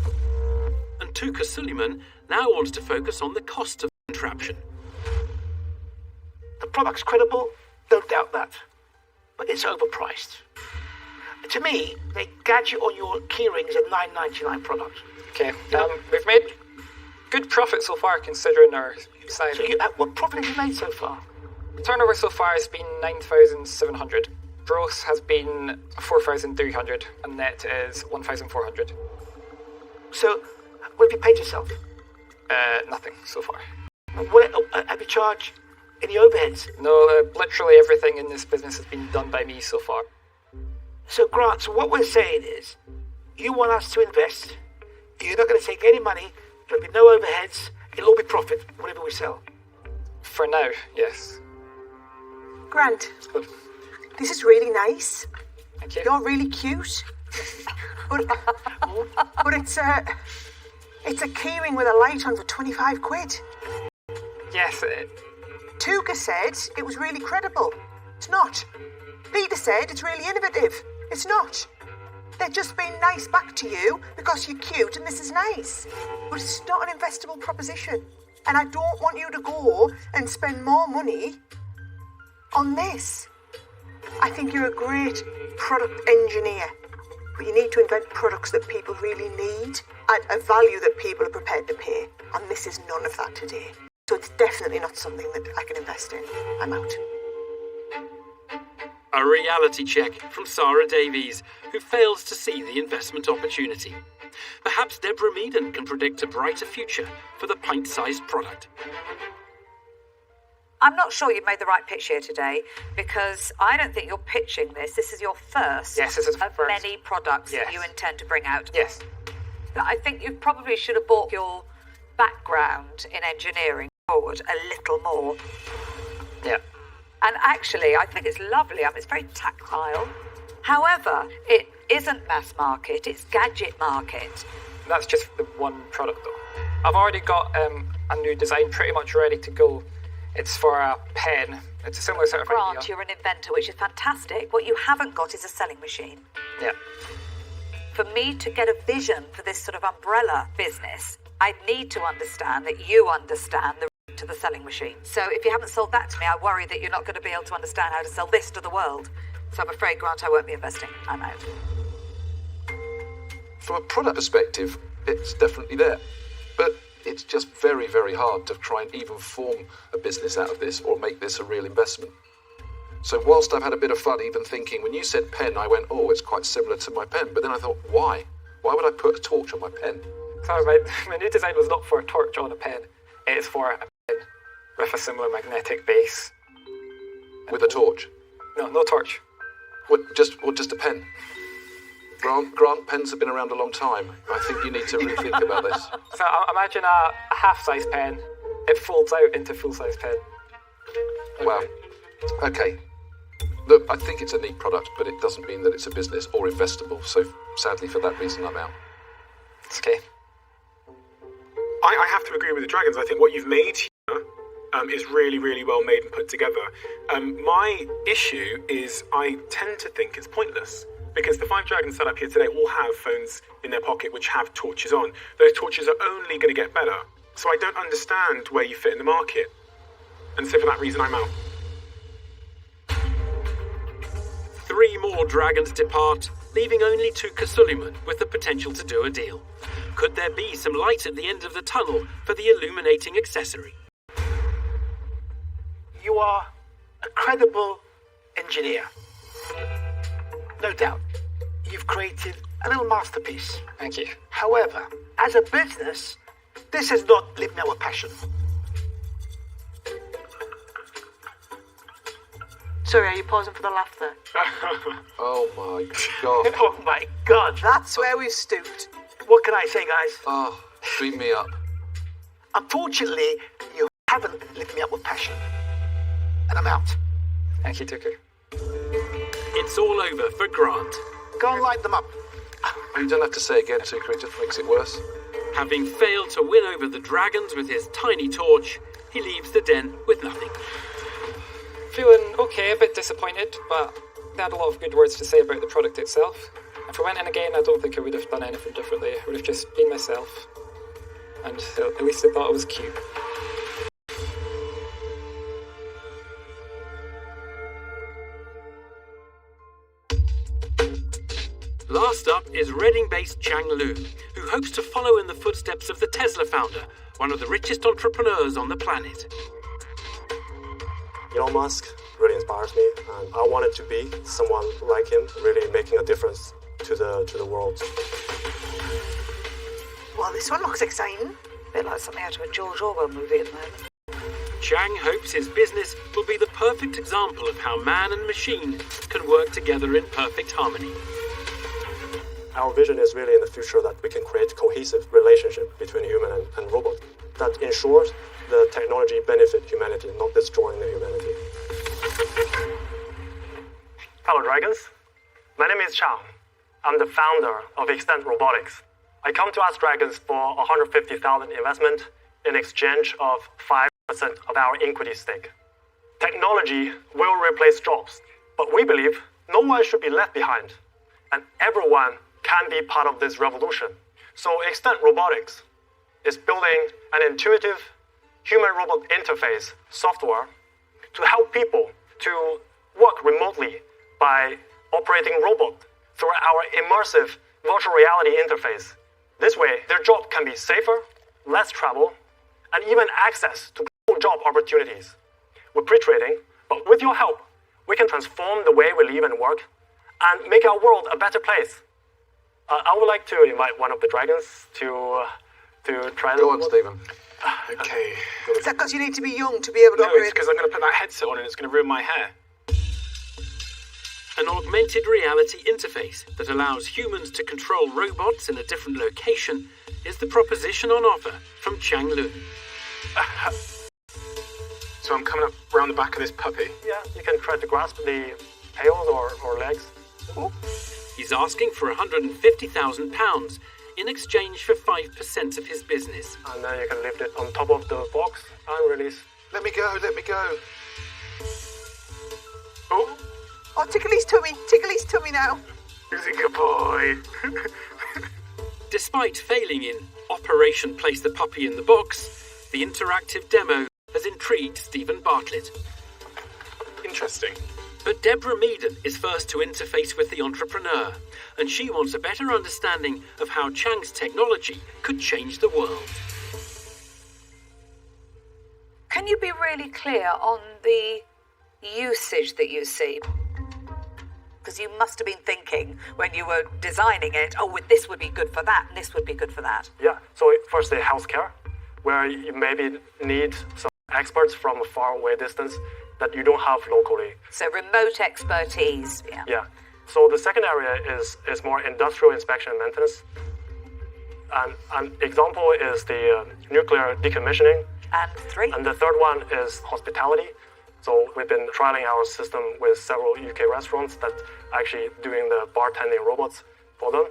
Speaker 1: And Tuka Suleiman now wants to focus on the cost of the contraption.
Speaker 4: The product's credible, don't doubt that. But it's overpriced. To me, the gadget on your keyring is a $9.99 product.
Speaker 12: Okay, we've made good profit so far considering our size.
Speaker 4: So what profit have you made so far?
Speaker 12: Turnover so far has been 9,700. Gross has been 4,300 and net is 1,400.
Speaker 4: So, what have you paid yourself?
Speaker 12: Nothing so far.
Speaker 4: What have you charged any overheads?
Speaker 12: No, literally everything in this business has been done by me so far.
Speaker 4: So, Grant, so what we're saying is, you want us to invest, you're not going to take any money, there'll be no overheads, it'll all be profit, whatever we sell.
Speaker 12: For now, yes.
Speaker 9: Grant, this is really nice.
Speaker 12: Thank you.
Speaker 9: You're really cute. but it's a keyring with a light on for 25 quid.
Speaker 12: Yes.
Speaker 9: Tuka said it was really credible. It's not. Peter said it's really innovative. It's not. They're just being nice back to you because you're cute and this is nice. But it's not an investable proposition. And I don't want you to go and spend more money on this. I think you're a great product engineer. But you need to invent products that people really need at a value that people are prepared to pay. And this is none of that today. So it's definitely not something that I can invest in. I'm out.
Speaker 1: A reality check from Sarah Davies, who fails to see the investment opportunity. Perhaps Deborah Meaden can predict a brighter future for the pint-sized product.
Speaker 3: I'm not sure you've made the right pitch here today, because I don't think you're pitching this. This is your first of many products that you intend to bring out.
Speaker 12: Yes.
Speaker 3: I think you probably should have brought your background in engineering forward a little more.
Speaker 12: Yeah.
Speaker 3: And actually, I think it's lovely. I mean, it's very tactile. However, it isn't mass market, it's gadget market.
Speaker 12: That's just the one product, though. I've already got a new design pretty much ready to go. It's for a pen. It's a similar sort of
Speaker 3: Grant,
Speaker 12: idea.
Speaker 3: you're an inventor, which is fantastic. What you haven't got is a selling machine.
Speaker 12: Yeah.
Speaker 3: For me to get a vision for this sort of umbrella business, I'd need to understand that you understand the route to the selling machine. So if you haven't sold that to me, I worry that you're not going to be able to understand how to sell this to the world. So I'm afraid, Grant, I won't be investing. I'm out.
Speaker 8: From a product perspective, it's definitely there. But it's just very, very hard to try and even form a business out of this or make this a real investment. So whilst I've had a bit of fun even thinking, when you said pen, I went, oh, it's quite similar to my pen. But then I thought, why? Why would I put a torch on my pen?
Speaker 12: Sorry, my new design was not for a torch on a pen. It's for a pen with a similar magnetic base.
Speaker 8: With a torch?
Speaker 12: No torch.
Speaker 8: What, just a pen? Grant, pens have been around a long time. I think you need to rethink about this.
Speaker 12: So imagine a half-size pen. It folds out into full-size pen.
Speaker 8: Wow. Okay. Look, I think it's a neat product, but it doesn't mean that it's a business or investable. So sadly, for that reason, I'm out.
Speaker 12: It's okay.
Speaker 5: I have to agree with the Dragons. I think what you've made here is really, really well made and put together. My issue is I tend to think it's pointless. Because the 5 dragons set up here today all have phones in their pocket which have torches on. Those torches are only going to get better. So I don't understand where you fit in the market. And so for that reason, I'm out.
Speaker 1: 3 more dragons depart, leaving only Tuka Suleiman with the potential to do a deal. Could there be some light at the end of the tunnel for the illuminating accessory?
Speaker 4: You are a credible engineer. No doubt. You've created a little masterpiece.
Speaker 12: Thank you.
Speaker 4: However, as a business, this has not lit me up with passion.
Speaker 9: Sorry, are you pausing for the laugh there?
Speaker 8: Oh my god.
Speaker 4: Oh my god.
Speaker 9: That's where we've stooped.
Speaker 4: What can I say, guys?
Speaker 8: Oh, beat me up.
Speaker 4: Unfortunately, you haven't lit me up with passion. And I'm out.
Speaker 12: Thank you, Tuka.
Speaker 1: It's all over for Grant.
Speaker 4: Go and light them up.
Speaker 8: You don't have to say it again, Tuka, it just makes it worse.
Speaker 1: Having failed to win over the dragons with his tiny torch, he leaves the den with nothing.
Speaker 12: Feeling okay, a bit disappointed, but they had a lot of good words to say about the product itself. If I went in again, I don't think I would have done anything differently. I would have just been myself. And at least they thought it was cute.
Speaker 1: Last up is Reading-based Chang Lu, who hopes to follow in the footsteps of the Tesla founder, one of the richest entrepreneurs on the planet.
Speaker 13: Elon Musk really inspires me, and I wanted to be someone like him, really making a difference to the world.
Speaker 3: Well, this one looks exciting. A bit like something out of a George Orwell movie at the moment.
Speaker 1: Chang hopes his business will be the perfect example of how man and machine can work together in perfect harmony.
Speaker 13: Our vision is really in the future that we can create a cohesive relationship between human and robot that ensures the technology benefit humanity, not destroying the humanity.
Speaker 14: Hello, Dragons. My name is Chang. I'm the founder of Extent Robotics. I come to Ask Dragons for $150,000 investment in exchange of 5% of our equity stake. Technology will replace jobs, but we believe no one should be left behind, and everyone can be part of this revolution. So Extent Robotics is building an intuitive human-robot interface software to help people to work remotely by operating robot through our immersive virtual reality interface. This way, their job can be safer, less travel, and even access to job opportunities. We're pre-trading, but with your help, we can transform the way we live and work and make our world a better place. I would like to invite one of the dragons to try
Speaker 8: Go on, Stephen.
Speaker 5: Okay.
Speaker 9: Is that because you need to be young to be able to
Speaker 5: No,
Speaker 9: operate?
Speaker 5: it's because I'm going to put that headset on and it's going to ruin my hair.
Speaker 1: An augmented reality interface that allows humans to control robots in a different location is the proposition on offer from Chang Lu.
Speaker 5: So I'm coming up round the back of this puppy.
Speaker 14: Yeah, you can try to grasp the tails or legs.
Speaker 1: Ooh. He's asking for £150,000 in exchange for 5% of his business.
Speaker 14: And then you can lift it on top of the box and release.
Speaker 8: Let me go, let me go.
Speaker 5: Oh,
Speaker 9: Oh, tickle his tummy now.
Speaker 5: he's a good boy.
Speaker 1: Despite failing in Operation Place the Puppy in the Box, the interactive demo has intrigued Stephen Bartlett.
Speaker 5: Interesting.
Speaker 1: But Deborah Meaden is first to interface with the entrepreneur, and she wants a better understanding of how Chang's technology could change the world.
Speaker 3: Can you be really clear on the usage that you see? Because you must have been thinking when you were designing it, oh, this would be good for that, and this would be good for that.
Speaker 14: Yeah, so firstly, healthcare, where you maybe need some experts from a far away distance that you don't have locally.
Speaker 3: So remote expertise, yeah.
Speaker 14: Yeah. So the second area is more industrial inspection and maintenance. And an example is the nuclear decommissioning.
Speaker 3: And 3?
Speaker 14: And the third one is hospitality. So we've been trialing our system with several UK restaurants that actually doing the bartending robots for them.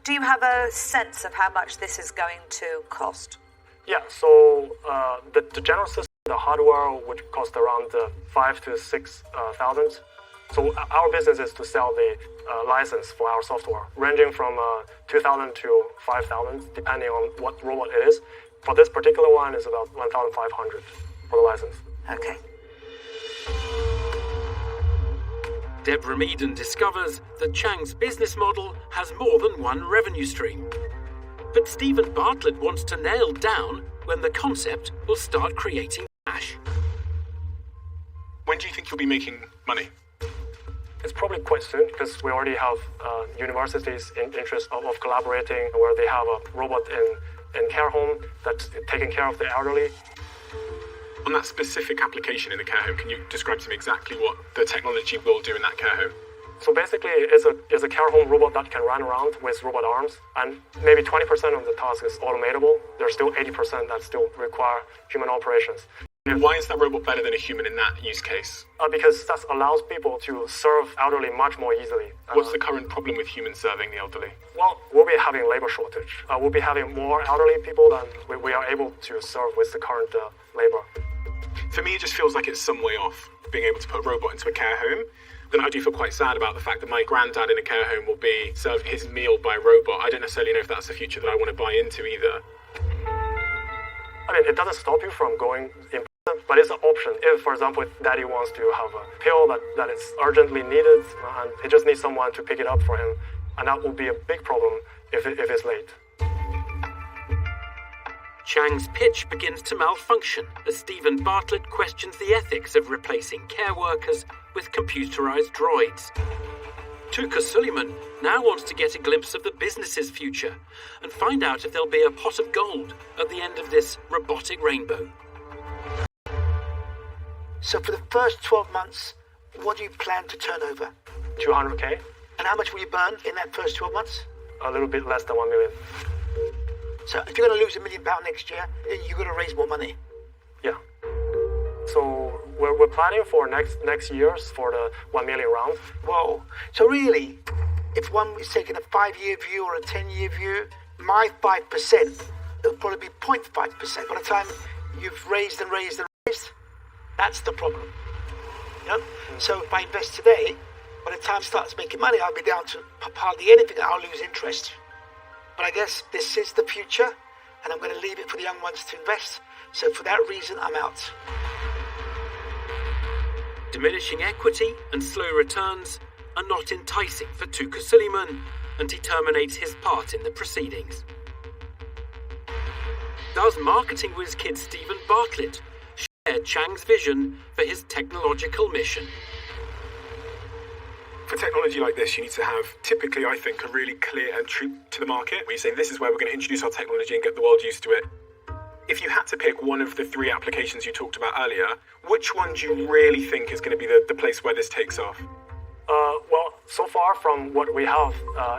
Speaker 3: Do you have a sense of how much this is going to cost?
Speaker 14: Yeah, so the general system, the hardware would cost around 5,000 to 6,000. So our business is to sell the license for our software, ranging from 2,000 to 5,000, depending on what robot it is. For this particular one, it's about 1,500 for the license.
Speaker 3: Okay.
Speaker 1: Deborah Meaden discovers that Chang's business model has more than one revenue stream. But Stephen Bartlett wants to nail down when the concept will start creating cash.
Speaker 5: When do you think you'll be making money?
Speaker 14: It's probably quite soon, because we already have universities in interest of collaborating, where they have a robot in care home that's taking care of the elderly.
Speaker 5: On that specific application in the care home, can you describe to me exactly what the technology will do in that care home?
Speaker 14: So basically, it's a care home robot that can run around with robot arms, and maybe 20% of the task is automatable. There's still 80% that still require human operations.
Speaker 5: Why is that robot better than a human in that use case?
Speaker 14: Because that allows people to serve elderly much more easily.
Speaker 5: What's the current problem with humans serving the elderly?
Speaker 14: Well, we'll be having labor shortage. We'll be having more elderly people than we are able to serve with the current labor.
Speaker 5: For me, it just feels like it's some way off being able to put a robot into a care home. Then I do feel quite sad about the fact that my granddad in a care home will be served his meal by a robot. I don't necessarily know if that's the future that I want to buy into either.
Speaker 14: I mean, it doesn't stop you from going in, but it's an option. If, for example, daddy wants to have a pill that is urgently needed, and he just needs someone to pick it up for him, and that will be a big problem if it's late.
Speaker 1: Chang's pitch begins to malfunction as Stephen Bartlett questions the ethics of replacing care workers with computerized droids. Tuka Suleiman now wants to get a glimpse of the business's future and find out if there'll be a pot of gold at the end of this robotic rainbow.
Speaker 4: So for the first 12 months, what do you plan to turn over?
Speaker 14: 200K.
Speaker 4: And how much will you burn in that first 12 months?
Speaker 14: A little bit less than 1 million.
Speaker 4: So if you're going to lose £1 million next year, you're going to raise more money.
Speaker 14: Yeah. So we're planning for next year's for the 1 million round.
Speaker 4: Whoa. So really, if one is taking a 5-year view or a 10-year view, my 5%, it'll probably be 0.5%. By the time you've raised and raised and raised, that's the problem. You know? So if I invest today, by the time it starts making money, I'll be down to hardly anything. I'll lose interest. But I guess this is the future, and I'm going to leave it for the young ones to invest. So for that reason, I'm out.
Speaker 1: Diminishing equity and slow returns are not enticing for Tuka Suleiman, and he terminates his part in the proceedings. Does marketing whiz kid Stephen Bartlett share Chang's vision for his technological mission?
Speaker 5: For technology like this, you need to have, typically, I think, a really clear entry to the market, where you say, this is where we're going to introduce our technology and get the world used to it. If you had to pick one of the 3 applications you talked about earlier, which one do you really think is going to be the place where this takes off?
Speaker 14: Well, so far from what we have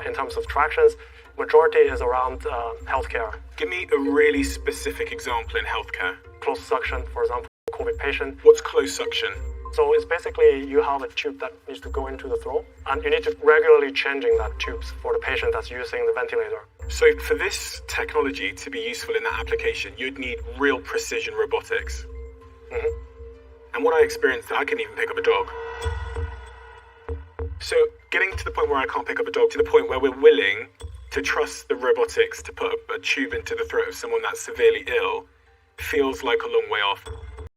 Speaker 14: in terms of tractions, majority is around healthcare.
Speaker 5: Give me a really specific example in healthcare.
Speaker 14: Closed suction, for example, COVID patient.
Speaker 5: What's closed suction?
Speaker 14: So it's basically you have a tube that needs to go into the throat, and you need to regularly changing that tubes for the patient that's using the ventilator.
Speaker 5: So for this technology to be useful in that application, you'd need real precision robotics.
Speaker 14: Mm-hmm.
Speaker 5: And what I experienced, I couldn't even pick up a dog. So getting to the point where I can't pick up a dog, to the point where we're willing to trust the robotics to put a tube into the throat of someone that's severely ill, feels like a long way off.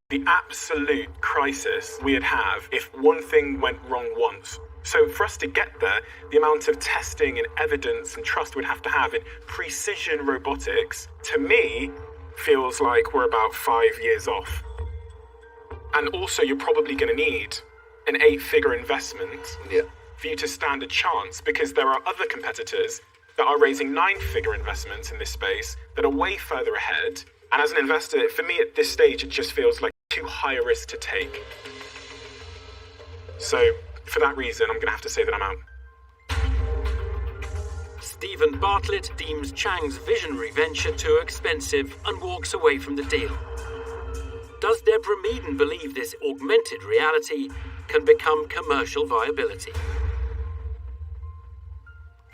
Speaker 5: The absolute crisis we'd have if one thing went wrong once. So for us to get there, the amount of testing and evidence and trust we'd have to have in precision robotics, to me, feels like we're about 5 years off. And also, you're probably going to need an 8-figure investment for you to stand a chance, because there are other competitors that are raising 9-figure investments in this space that are way further ahead. And as an investor, for me at this stage, it just feels like too high a risk to take. So, for that reason, I'm going to have to say that I'm out.
Speaker 1: Stephen Bartlett deems Chang's visionary venture too expensive and walks away from the deal. Does Deborah Meaden believe this augmented reality can become commercial viability?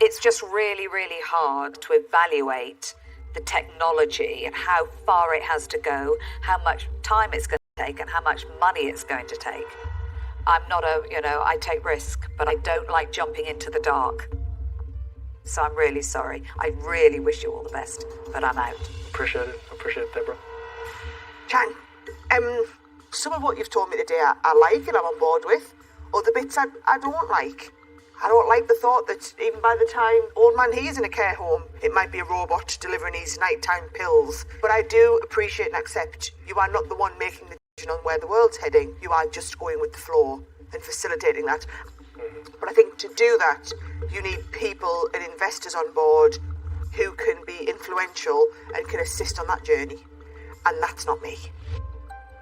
Speaker 3: It's just really, really hard to evaluate the technology and how far it has to go, how much time it's going to take and how much money it's going to take. I'm not I take risk, but I don't like jumping into the dark. So I'm really sorry. I really wish you all the best, but I'm out.
Speaker 14: Appreciate it, Deborah.
Speaker 9: Chang, some of what you've told me today I like and I'm on board with. Other bits I don't like. I don't like the thought that even by the time old man he is in a care home, it might be a robot delivering his nighttime pills. But I do appreciate and accept you are not the one making the decision on where the world's heading. You are just going with the flow and facilitating that. But I think to do that, you need people and investors on board who can be influential and can assist on that journey. And that's not me.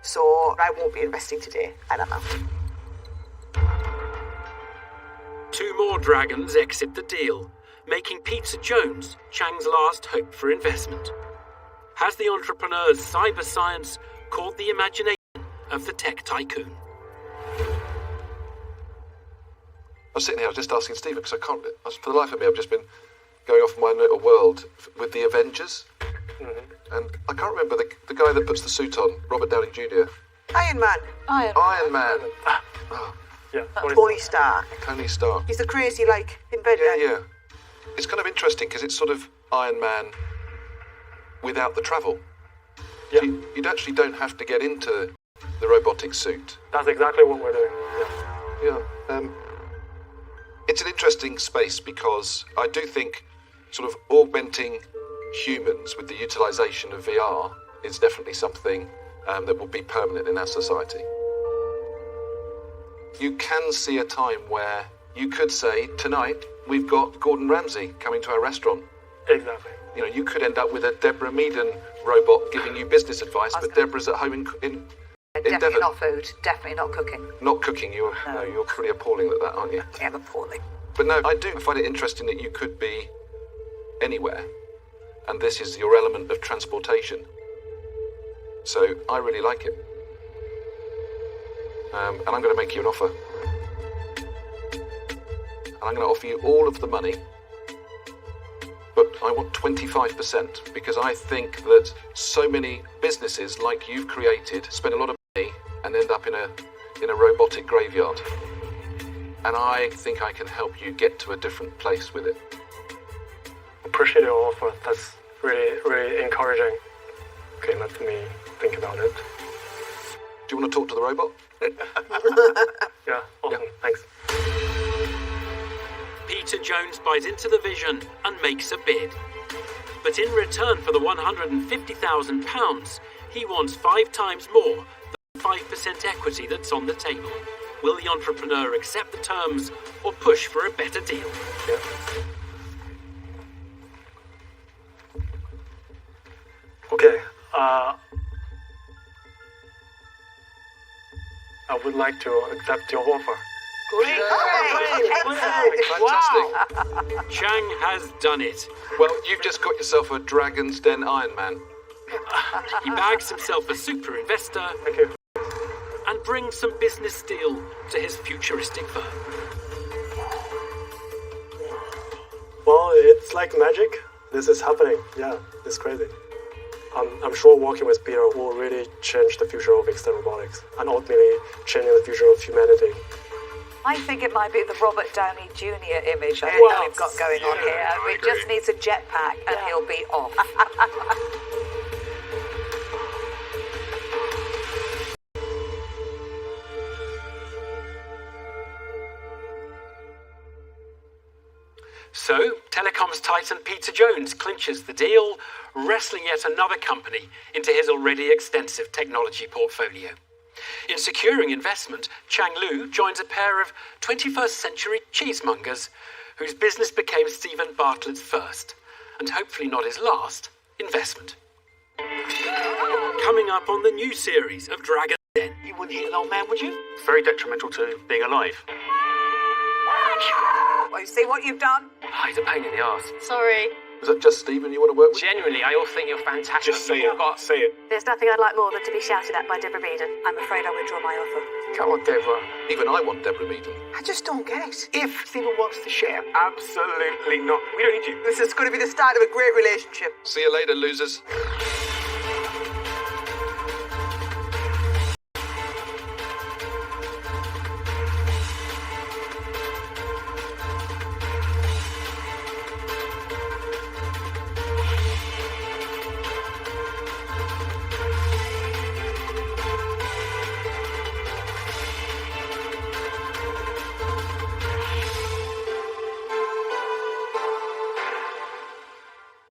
Speaker 9: So I won't be investing today, and I'm out.
Speaker 1: 2 more dragons exit the deal, making Peter Jones Chang's last hope for investment. Has the entrepreneur's cyber science caught the imagination of the tech tycoon?
Speaker 8: I was sitting here, I was just asking Stephen, because for the life of me, I've just been going off in my little world with the Avengers. And I can't remember the guy that puts the suit on, Robert Downey Jr.
Speaker 9: Iron Man.
Speaker 8: Iron Man.
Speaker 14: Yeah,
Speaker 9: Tony Stark.
Speaker 8: Tony Stark.
Speaker 9: He's the crazy, inventor.
Speaker 8: Yeah. It's kind of interesting because it's sort of Iron Man without the travel.
Speaker 14: Yeah.
Speaker 8: So you actually don't have to get into the robotic suit.
Speaker 14: That's exactly what we're doing.
Speaker 8: Yeah. It's an interesting space because I do think sort of augmenting humans with the utilisation of VR is definitely something that will be permanent in our society. You can see a time where you could say, tonight, we've got Gordon Ramsay coming to our restaurant.
Speaker 14: Exactly.
Speaker 8: You could end up with a Deborah Meaden robot giving you business advice, but Deborah's at home in
Speaker 3: Definitely
Speaker 8: Devon.
Speaker 3: not food. Definitely not cooking.
Speaker 8: Not cooking. You're pretty appalling at that, aren't you?
Speaker 3: Yeah, I'm appalling.
Speaker 8: But no, I do find it interesting that you could be anywhere, and this is your element of transportation. So I really like it. And I'm going to make you an offer. And I'm going to offer you all of the money, but I want 25% because I think that so many businesses like you've created spend a lot of money and end up in a robotic graveyard. And I think I can help you get to a different place with it.
Speaker 14: Appreciate your offer. That's really, really encouraging. Okay, let me think about it.
Speaker 8: Do you want to talk to the robot?
Speaker 14: Yeah, awesome. Yeah. Thanks.
Speaker 1: Peter Jones buys into the vision and makes a bid. But in return for the £150,000, he wants 5 times more than 5% equity that's on the table. Will the entrepreneur accept the terms or push for a better deal?
Speaker 14: Yeah. Okay, I would like to accept your offer.
Speaker 9: Great!
Speaker 8: Fantastic.
Speaker 1: Chang has done it.
Speaker 8: Well, you've just got yourself a Dragon's Den Iron Man.
Speaker 1: He bags himself a super investor.
Speaker 14: Thank you.
Speaker 1: And brings some business deal to his futuristic firm.
Speaker 13: Well, it's like magic. This is happening. Yeah, it's crazy. I'm sure working with Peter will really change the future of extended robotics and ultimately changing the future of humanity.
Speaker 3: I think it might be the Robert Downey Jr. image that we've got going on here. We just needs a jetpack and he'll be off.
Speaker 1: So, telecoms titan Peter Jones clinches the deal, wrestling yet another company into his already extensive technology portfolio. In securing investment, Chang Lu joins a pair of 21st century cheesemongers whose business became Stephen Bartlett's first, and hopefully not his last, investment. Coming up on the new series of Dragon's Den.
Speaker 2: You wouldn't hit an old man, would you? It's very detrimental to being alive.
Speaker 3: Well, you see what you've done?
Speaker 7: Oh, he's a pain in the arse.
Speaker 11: Sorry.
Speaker 8: Is that just Stephen you want to work with?
Speaker 7: Genuinely, I all think you're fantastic.
Speaker 5: Just say it. Say it.
Speaker 11: There's nothing I'd like more than to be shouted at by Deborah Meaden.
Speaker 3: I'm afraid I withdraw my offer.
Speaker 8: Come on, Deborah. Even I want Deborah Meaden.
Speaker 9: I just don't get it.
Speaker 4: If Stephen wants to share,
Speaker 5: Absolutely not. We don't need you.
Speaker 9: This is going to be the start of a great relationship.
Speaker 8: See you later, losers.